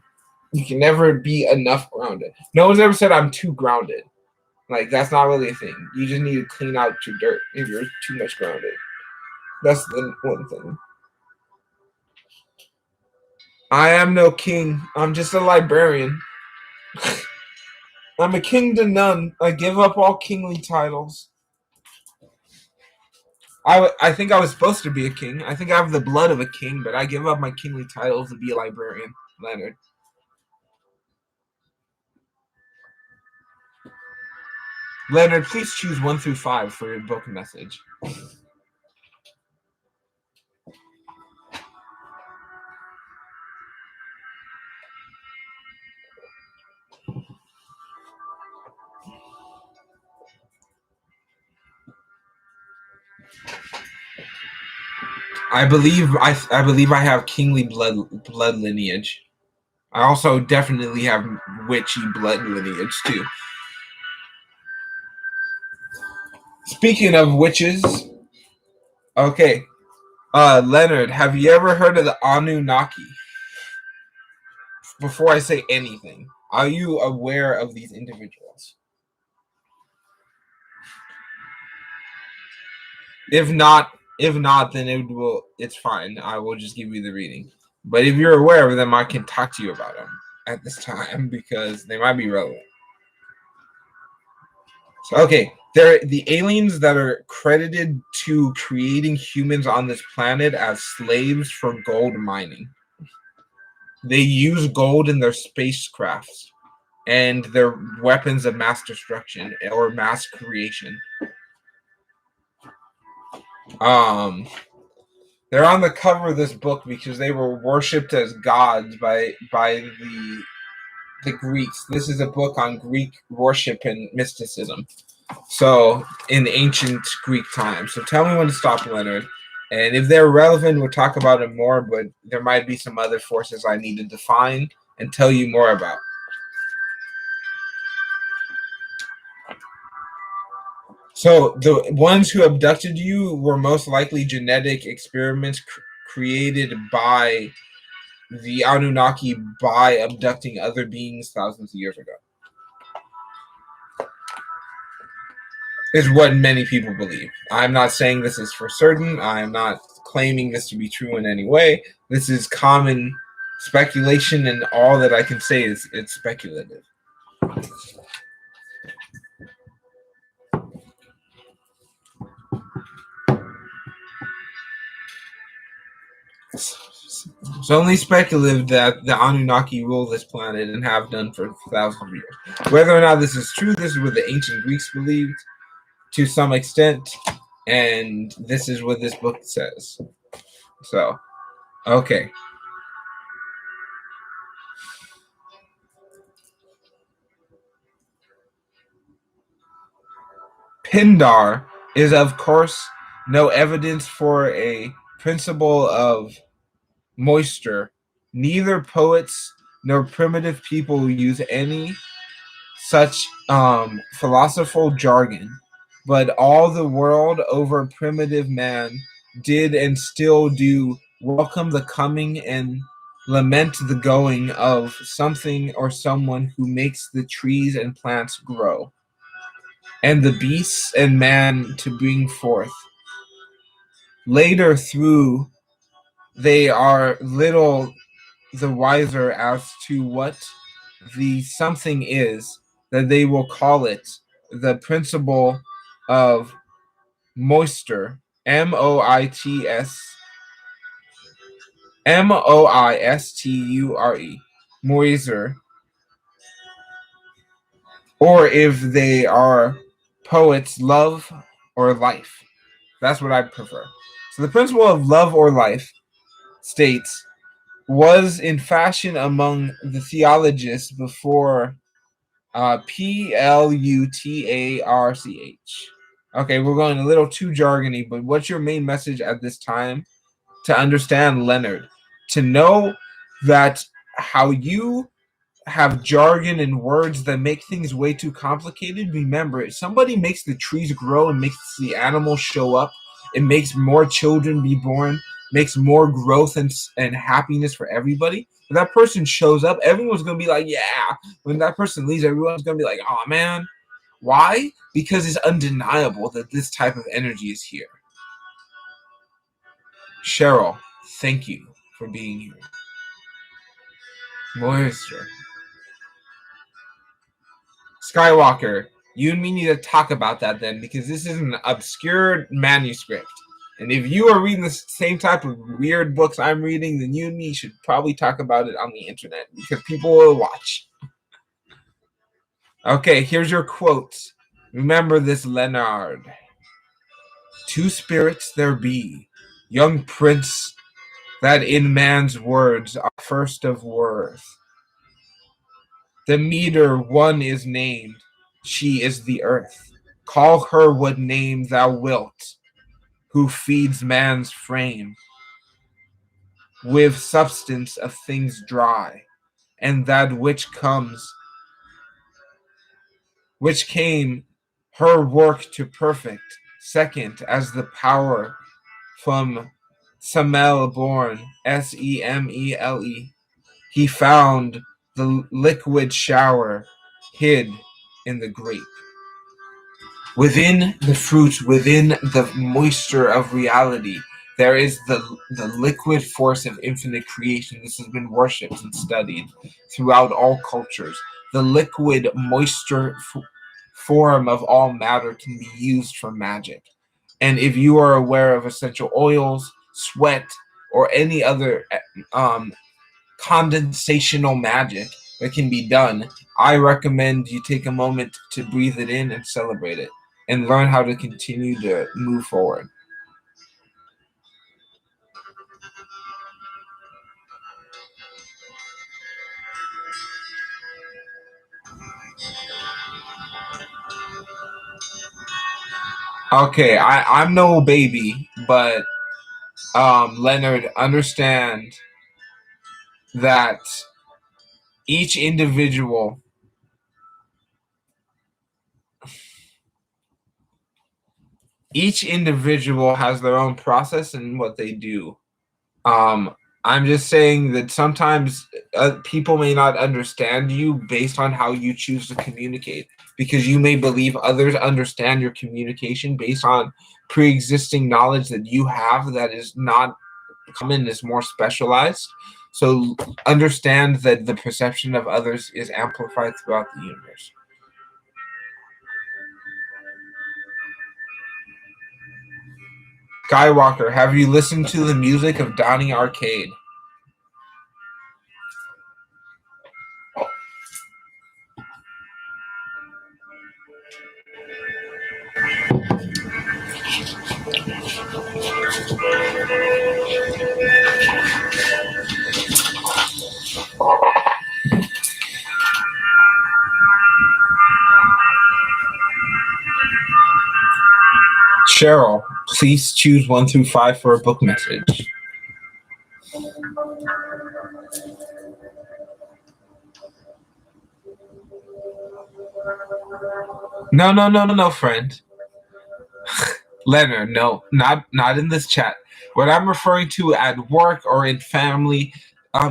You can never be enough grounded. No one's ever said I'm too grounded. Like, that's not really a thing. You just need to clean out your dirt if you're too much grounded. That's the one thing. I am no king. I'm just a librarian. I'm a king to none. I give up all kingly titles. I think I was supposed to be a king. I think I have the blood of a king, but I give up my kingly titles to be a librarian. Leonard. Leonard, please choose 1 through 5 for your book message. I believe I have kingly blood lineage. I also definitely have witchy blood lineage too. Speaking of witches, okay, Leonard, have you ever heard of the Anunnaki? Before I say anything, are you aware of these individuals? If not, then it's fine. I will just give you the reading. But if you're aware of them, I can talk to you about them at this time because they might be relevant. So, okay, they're the aliens that are credited to creating humans on this planet as slaves for gold mining. They use gold in their spacecrafts and their weapons of mass destruction or mass creation. They're on the cover of this book because they were worshipped as gods by the Greeks. This is a book on Greek worship and mysticism. So in ancient Greek times. So tell me when to stop, Leonard. And if they're relevant, we'll talk about it more, but there might be some other forces I need to define and tell you more about. So the ones who abducted you were most likely genetic experiments created by the Anunnaki by abducting other beings thousands of years ago. Is what many people believe. I'm not saying this is for certain. I'm not claiming this to be true in any way. This is common speculation, and all that I can say is it's speculative. It's only speculative that the Anunnaki rule this planet and have done for thousands of years. Whether or not this is true, this is what the ancient Greeks believed to some extent, and this is what this book says. So, okay. Pindar is, of course, no evidence for a principle of moisture. Neither poets nor primitive people use any such philosophical jargon, but all the world over primitive man did and still do welcome the coming and lament the going of something or someone who makes the trees and plants grow, and the beasts and man to bring forth. Later through, they are little the wiser as to what the something is, that they will call it the principle of moisture, moisture, moisture, or if they are poets, love or life. That's what I prefer. So the principle of love or life states was in fashion among the theologists before PLUTARCH. Okay, we're going a little too jargony, but what's your main message at this time to understand Leonard? To know that how you have jargon and words that make things way too complicated, remember, if somebody makes the trees grow and makes the animals show up, it makes more children be born, makes more growth and happiness for everybody. When that person shows up, everyone's going to be like, yeah. When that person leaves, everyone's going to be like, oh, man. Why? Because it's undeniable that this type of energy is here. Cheryl, thank you for being here. Moisture. Skywalker, you and me need to talk about that then, because this is an obscure manuscript. And if you are reading the same type of weird books I'm reading, then you and me should probably talk about it on the internet, because people will watch. Okay, here's your quote. Remember this, Leonard. Two spirits there be, young prince, that in man's words are first of worth. The meter one is named, she is the earth. Call her what name thou wilt, who feeds man's frame with substance of things dry, and that which came her work to perfect. Second, as the power from Semele born, Semele, he found the liquid shower hid in the grape. Within the fruit, within the moisture of reality, there is the liquid force of infinite creation. This has been worshipped and studied throughout all cultures. The liquid moisture form of all matter can be used for magic. And if you are aware of essential oils, sweat, or any other condensational magic that can be done, I recommend you take a moment to breathe it in and celebrate it, and learn how to continue to move forward. Okay, I'm no baby, but Leonard, understand that each individual has their own process and what they do. I'm just saying that sometimes people may not understand you based on how you choose to communicate, because you may believe others understand your communication based on pre-existing knowledge that you have that is not common, is more specialized. So understand that the perception of others is amplified throughout the universe. Skywalker, have you listened to the music of Donnie Arcade? Cheryl, please choose 1 through 5 for a book message. No, friend. Leonard, no, not in this chat. What I'm referring to at work or in family,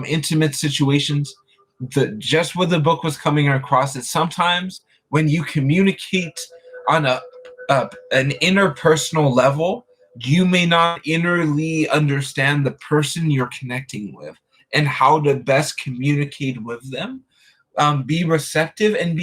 intimate situations, just what the book was coming across is sometimes when you communicate on an interpersonal level, you may not innerly understand the person you're connecting with and how to best communicate with them. Be receptive and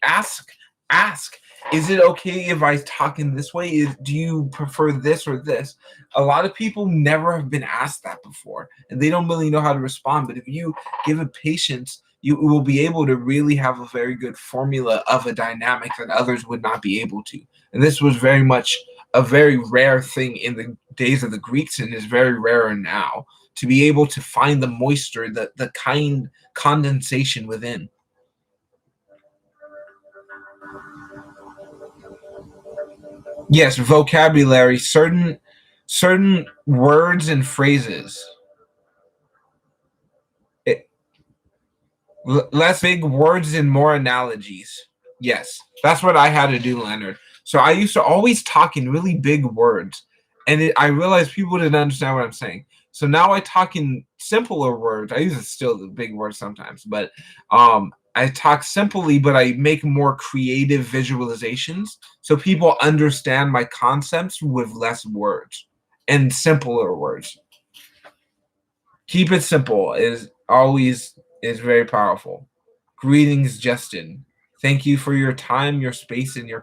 ask, is it okay if I talk in this way? Do you prefer this or this? A lot of people never have been asked that before, and they don't really know how to respond. But if you give it patience, you will be able to really have a very good formula of a dynamic that others would not be able to. And this was very much a very rare thing in the days of the Greeks, and is very rare now, to be able to find the moisture, the kind condensation within. Yes, vocabulary, certain words and phrases. It, less big words and more analogies. Yes, that's what I had to do, Leonard. So I used to always talk in really big words, and I realized people didn't understand what I'm saying. So now I talk in simpler words. I use still the big words sometimes, but I talk simply, but I make more creative visualizations so people understand my concepts with less words and simpler words. Keep it simple is very powerful. Greetings, Justin. Thank you for your time, your space, and your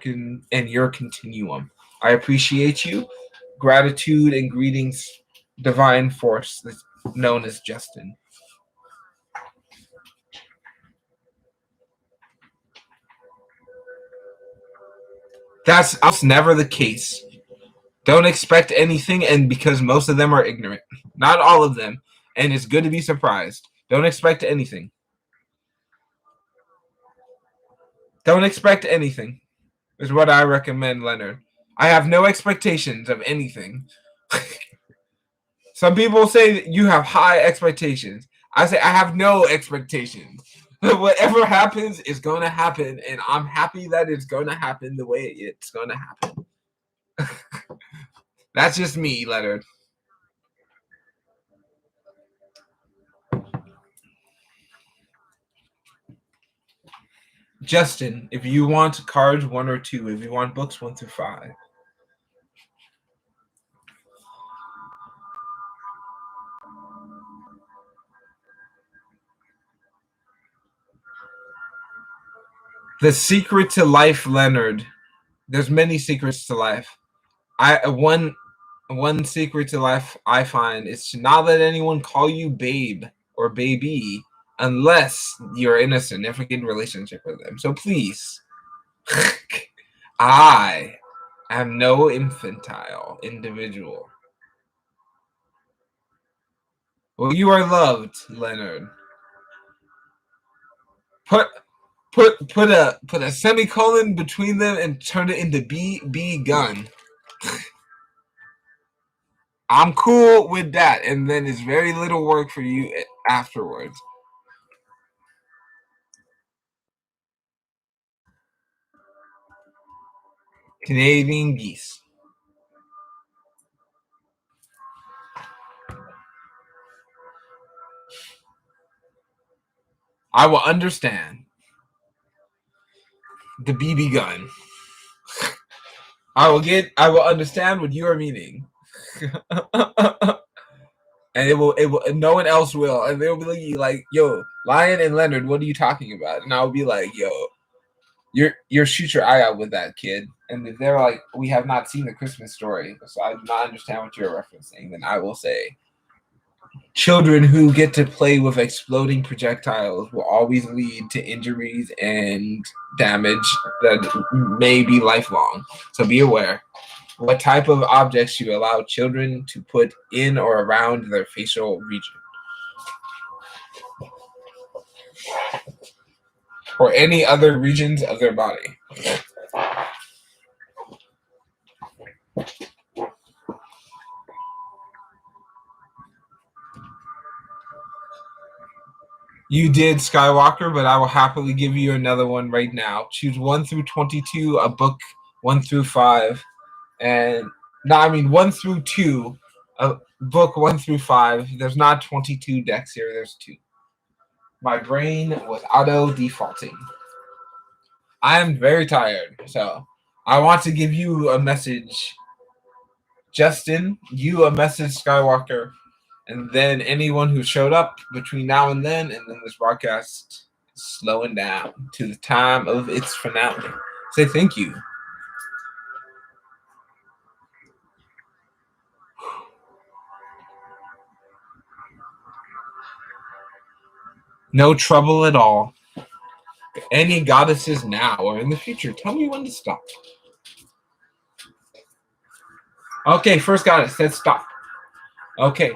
continuum. I appreciate you. Gratitude and greetings, divine force that's known as Justin. That's never the case. Don't expect anything, and because most of them are ignorant. Not all of them, and it's good to be surprised. Don't expect anything. Don't expect anything, is what I recommend, Leonard. I have no expectations of anything. Some people say that you have high expectations. I say I have no expectations. Whatever happens is going to happen, and I'm happy that it's going to happen the way it's going to happen. That's just me, Leonard. Justin, if you want cards, 1 or 2. If you want books, 1 through 5. The secret to life, Leonard. There's many secrets to life. One secret to life I find is to not let anyone call you babe or baby unless you're in a significant relationship with them. So please, I am no infantile individual. Well, you are loved, Leonard. Put a semicolon between them and turn it into B gun. I'm cool with that, and then it's very little work for you afterwards. Canadian geese. I will understand. The BB gun. I will understand what you are meaning. And it will, and no one else will. And they'll be like, yo, Lion and Leonard, what are you talking about? And I'll be like, yo, you're shoot your eye out with that, kid. And if they're like, we have not seen the Christmas Story, so I do not understand what you're referencing, then I will say, children who get to play with exploding projectiles will always lead to injuries and damage that may be lifelong. So be aware. What type of objects you allow children to put in or around their facial region, or any other regions of their body. You did, Skywalker, but I will happily give you another one right now. Choose 1 through 22, a book 1 through 5, and no, I mean 1 through 2, a book 1 through 5. There's not 22 decks here. There's 2. My brain was auto defaulting. I am very tired, so I want to give you a message, Justin. You a message, Skywalker. And then anyone who showed up between now and then this broadcast is slowing down to the time of its finale. Say thank you. No trouble at all. Any goddesses now or in the future, tell me when to stop. Okay, first goddess said stop. Okay.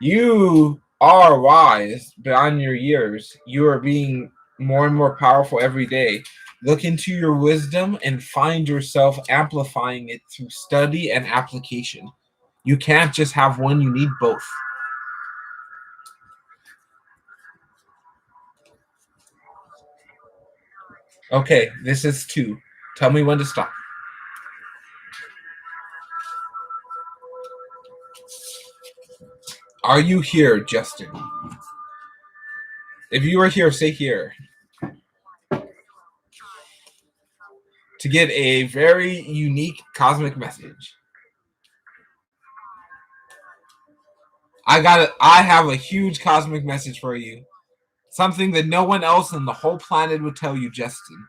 You are wise beyond your years. You are being more and more powerful every day. Look into your wisdom and find yourself amplifying it through study and application. You can't just have one, you need both. Okay, this is 2. Tell me when to stop. Are you here, Justin? If you are here, say here. To get a very unique cosmic message. I have a huge cosmic message for you. Something that no one else on the whole planet would tell you, Justin.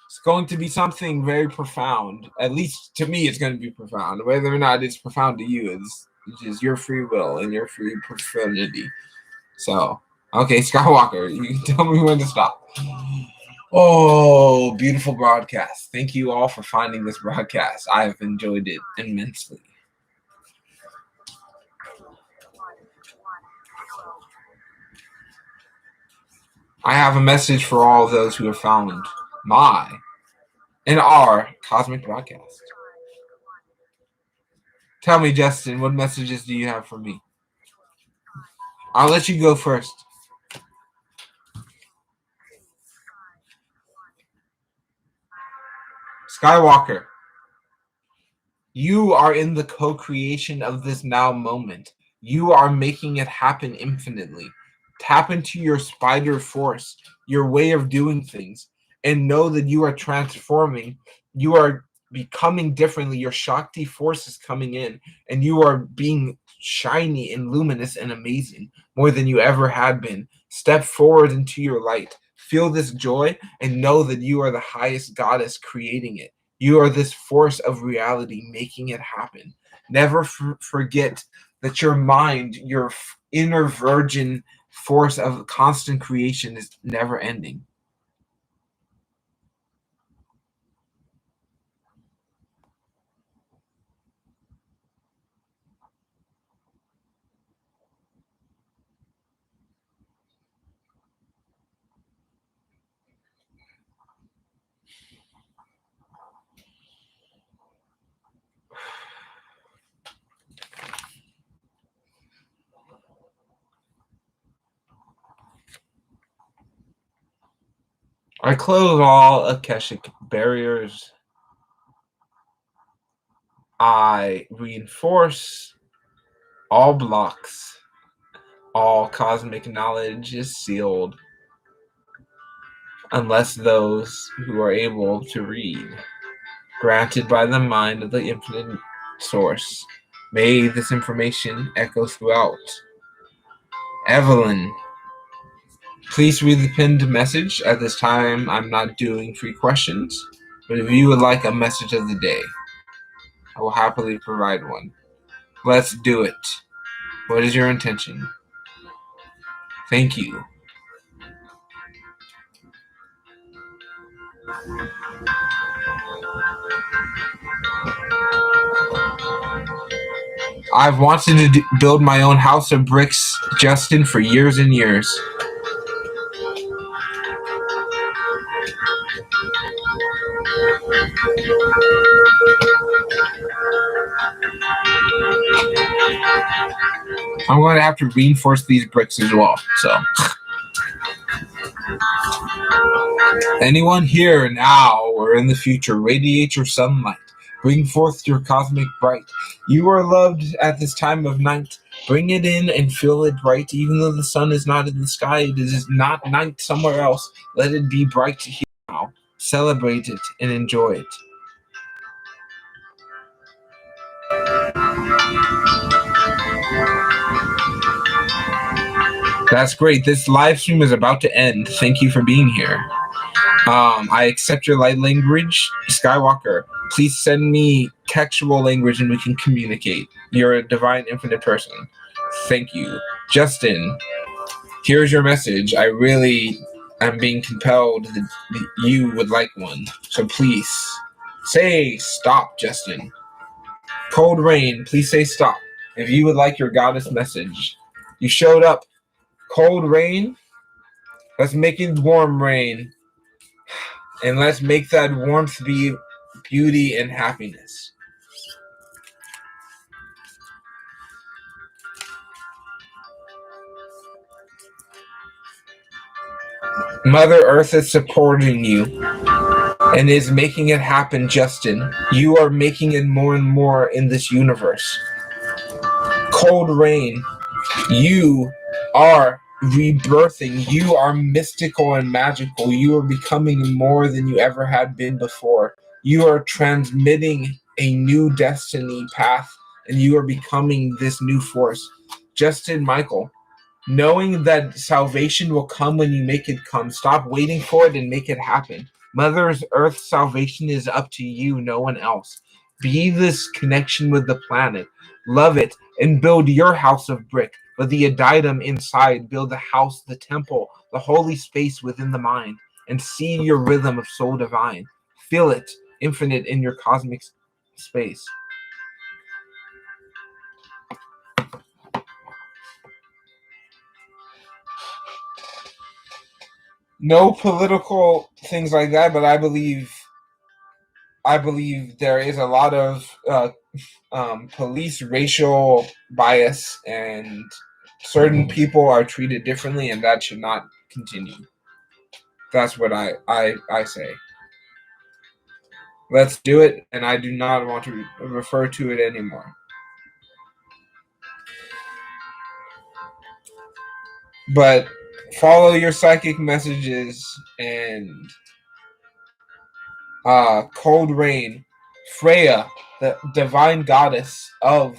It's going to be something very profound. At least to me, it's going to be profound. Whether or not it's profound to you is just your free will and your free profundity. So, okay, Skywalker, you can tell me when to stop. Oh, beautiful broadcast. Thank you all for finding this broadcast. I have enjoyed it immensely. I have a message for all of those who have found my and our cosmic broadcast. Tell me, Justin, what messages do you have for me? I'll let you go first. Skywalker, you are in the co-creation of this now moment. You are making it happen infinitely. Tap into your spider force, your way of doing things, and know that you are transforming. You are becoming differently. Your Shakti force is coming in, and you are being shiny and luminous and amazing more than you ever had been. Step forward into your light. Feel this joy and know that you are the highest goddess creating it. You are this force of reality making it happen. Never forget that your mind, your inner virgin force of constant creation is never ending. I close all Akashic barriers. I reinforce all blocks. All cosmic knowledge is sealed, unless those who are able to read, granted by the mind of the infinite source. May this information echo throughout. Evelyn, please read the pinned message. At this time, I'm not doing free questions, but if you would like a message of the day, I will happily provide one. Let's do it. What is your intention? Thank you. I've wanted to build my own house of bricks, Justin, for years and years. I'm going to have to reinforce these bricks as well. So, anyone here now or in the future, radiate your sunlight. Bring forth your cosmic bright. You are loved at this time of night. Bring it in and feel it bright. Even though the sun is not in the sky, it is not night somewhere else. Let it be bright here now. Celebrate it and enjoy it. That's great. This live stream is about to end. Thank you for being here. I accept your light language. Skywalker, please send me textual language and we can communicate. You're a divine infinite person. Thank you. Justin, here's your message. I really am being compelled that you would like one. So please say stop, Justin. Cold Rain, please say stop. If you would like your goddess message. You showed up. Cold rain, let's make it warm rain. And let's make that warmth be beauty and happiness. Mother Earth is supporting you and is making it happen, Justin. You are making it more and more in this universe. Cold rain, you are rebirthing. You are mystical and magical. You are becoming more than you ever had been before. You are transmitting a new destiny path, and you are becoming this new force. Justin Michael, knowing that salvation will come when you make it come. Stop waiting for it and make it happen. Mother Earth's salvation is up to you, no one else. Be this connection with the planet. Love it and build your house of brick. But the addendum inside, build the house, the temple, the holy space within the mind, and see your rhythm of soul divine. Feel it, infinite in your cosmic space. No political things like that, but I believe there is a lot of police racial bias, and certain people are treated differently, and that should not continue. That's what I say. Let's do it, and I do not want to refer to it anymore. But follow your psychic messages and Cold Rain, Freya, the divine goddess of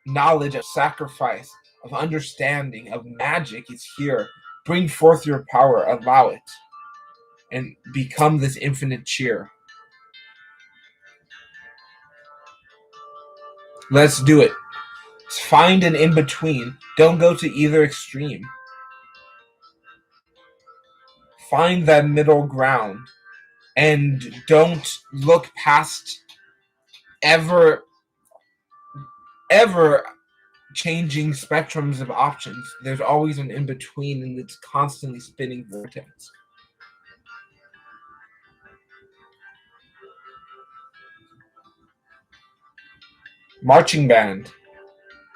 knowledge, of sacrifice, of understanding, of magic is here. Bring forth your power, allow it, and become this infinite cheer. Let's do it. Find an in-between. Don't go to either extreme. Find that middle ground and don't look past ever changing spectrums of options. There's always an in-between, and it's constantly spinning vortex. Marching band,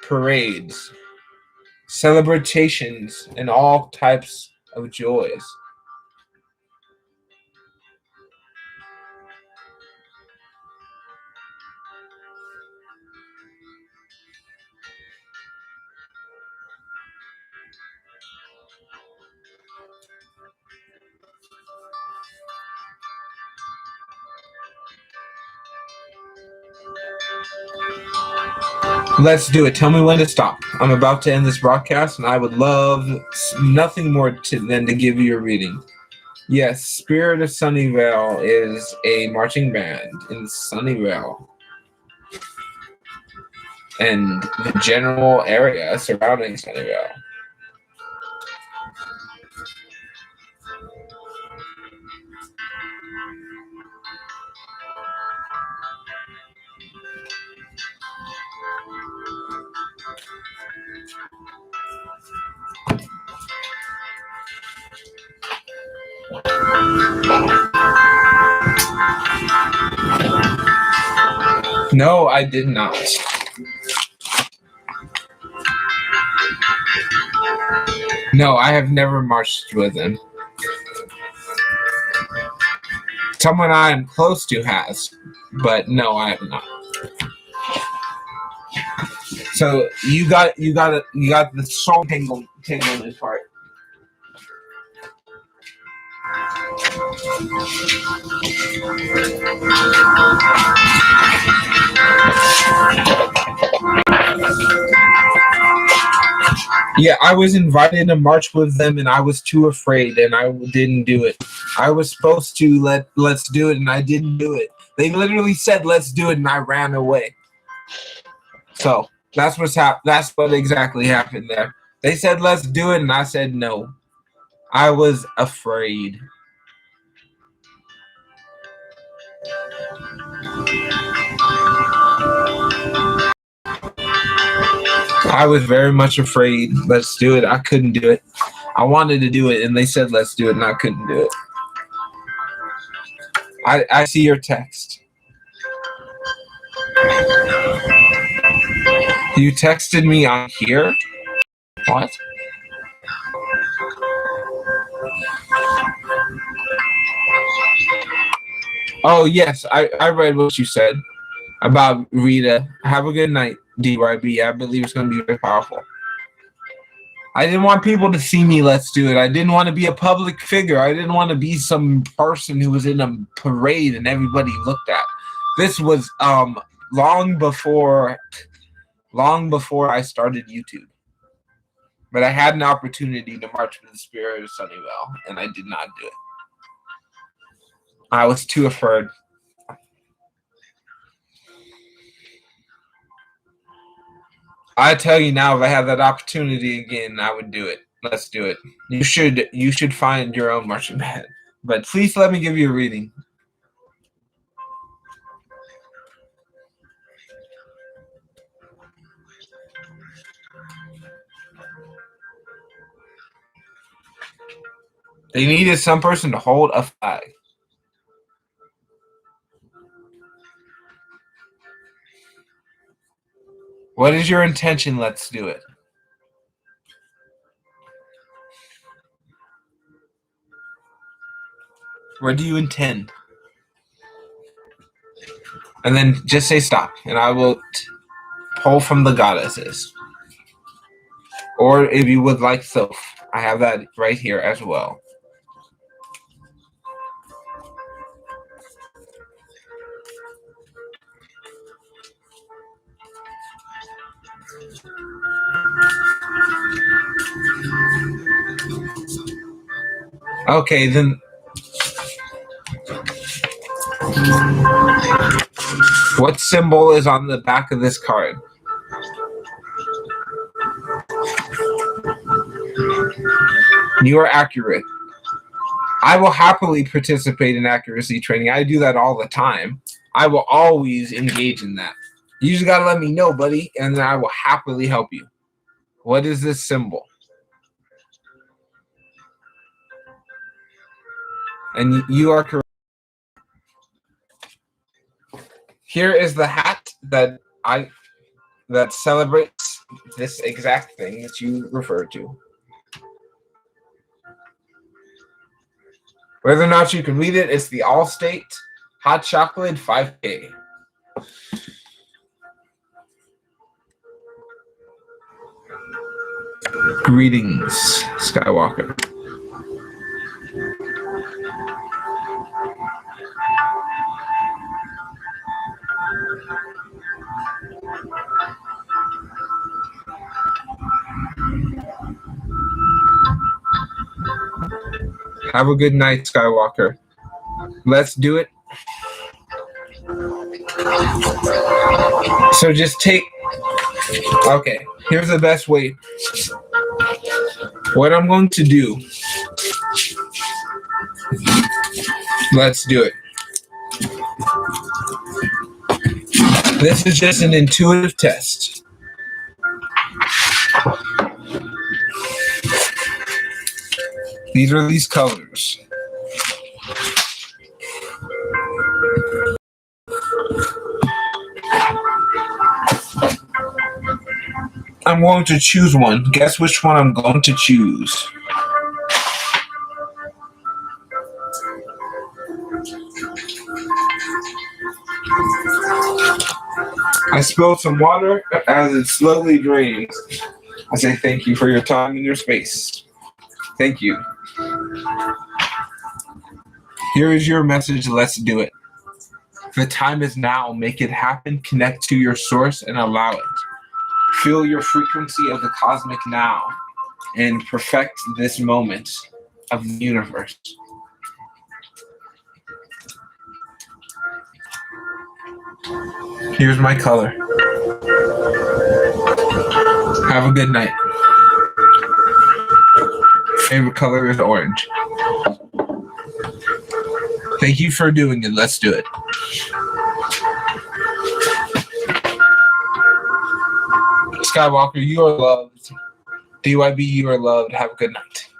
parades, celebrations, and all types of joys. Let's do it. Tell me when to stop. I'm about to end this broadcast, and I would love nothing more than to give you a reading. Yes, Spirit of Sunnyvale is a marching band in Sunnyvale and the general area surrounding Sunnyvale. No, I did not. No, I have never marched with him. Someone I am close to has, but no, I have not. So you got the soul tanglement part. Yeah, I was invited to march with them, and I was too afraid, and I didn't do it. I was supposed to let's do it, and I didn't do it. They literally said let's do it, and I ran away. So that's what exactly happened there. They said let's do it, and I said no. I was afraid. I was very much afraid. Let's do it. I couldn't do it. I wanted to do it, and they said let's do it, and I couldn't do it. I see your text. You texted me on here? What? Oh, yes, I read what you said about Rita. Have a good night, DYB. I believe it's going to be very powerful. I didn't want people to see me. Let's do it. I didn't want to be a public figure. I didn't want to be some person who was in a parade and everybody looked at. This was long before I started YouTube. But I had an opportunity to march with the Spirit of Sunnyvale, and I did not do it. I was too afraid. I tell you now, if I had that opportunity again, I would do it. Let's do it. You should find your own marching band. But please let me give you a reading. They needed some person to hold a flag. What is your intention? Let's do it. What do you intend? And then just say stop, and I will pull from the goddesses. Or if you would like Soph, I have that right here as well. Okay, then. What symbol is on the back of this card? You are accurate. I will happily participate in accuracy training. I do that all the time. I will always engage in that. You just gotta let me know, buddy, and then I will happily help you. What is this symbol? And you are correct. Here is the hat that celebrates this exact thing that you referred to. Whether or not you can read it, it's the Allstate Hot Chocolate 5K. Greetings, Skywalker. Have a good night, Skywalker. Let's do it. So just take... Okay, here's the best way. What I'm going to do... Let's do it. This is just an intuitive test. These are these colors. I'm going to choose one. Guess which one I'm going to choose. I spilled some water as it slowly drains. I say thank you for your time and your space. Thank you. Here is your message. Let's do it. The time is now. Make it happen. Connect to your source and allow it. Feel your frequency of the cosmic now and perfect this moment of the universe. Here's my color. Have a good night. Favorite color is orange. Thank you for doing it. Let's do it. Skywalker, you are loved. DYB, you are loved. Have a good night.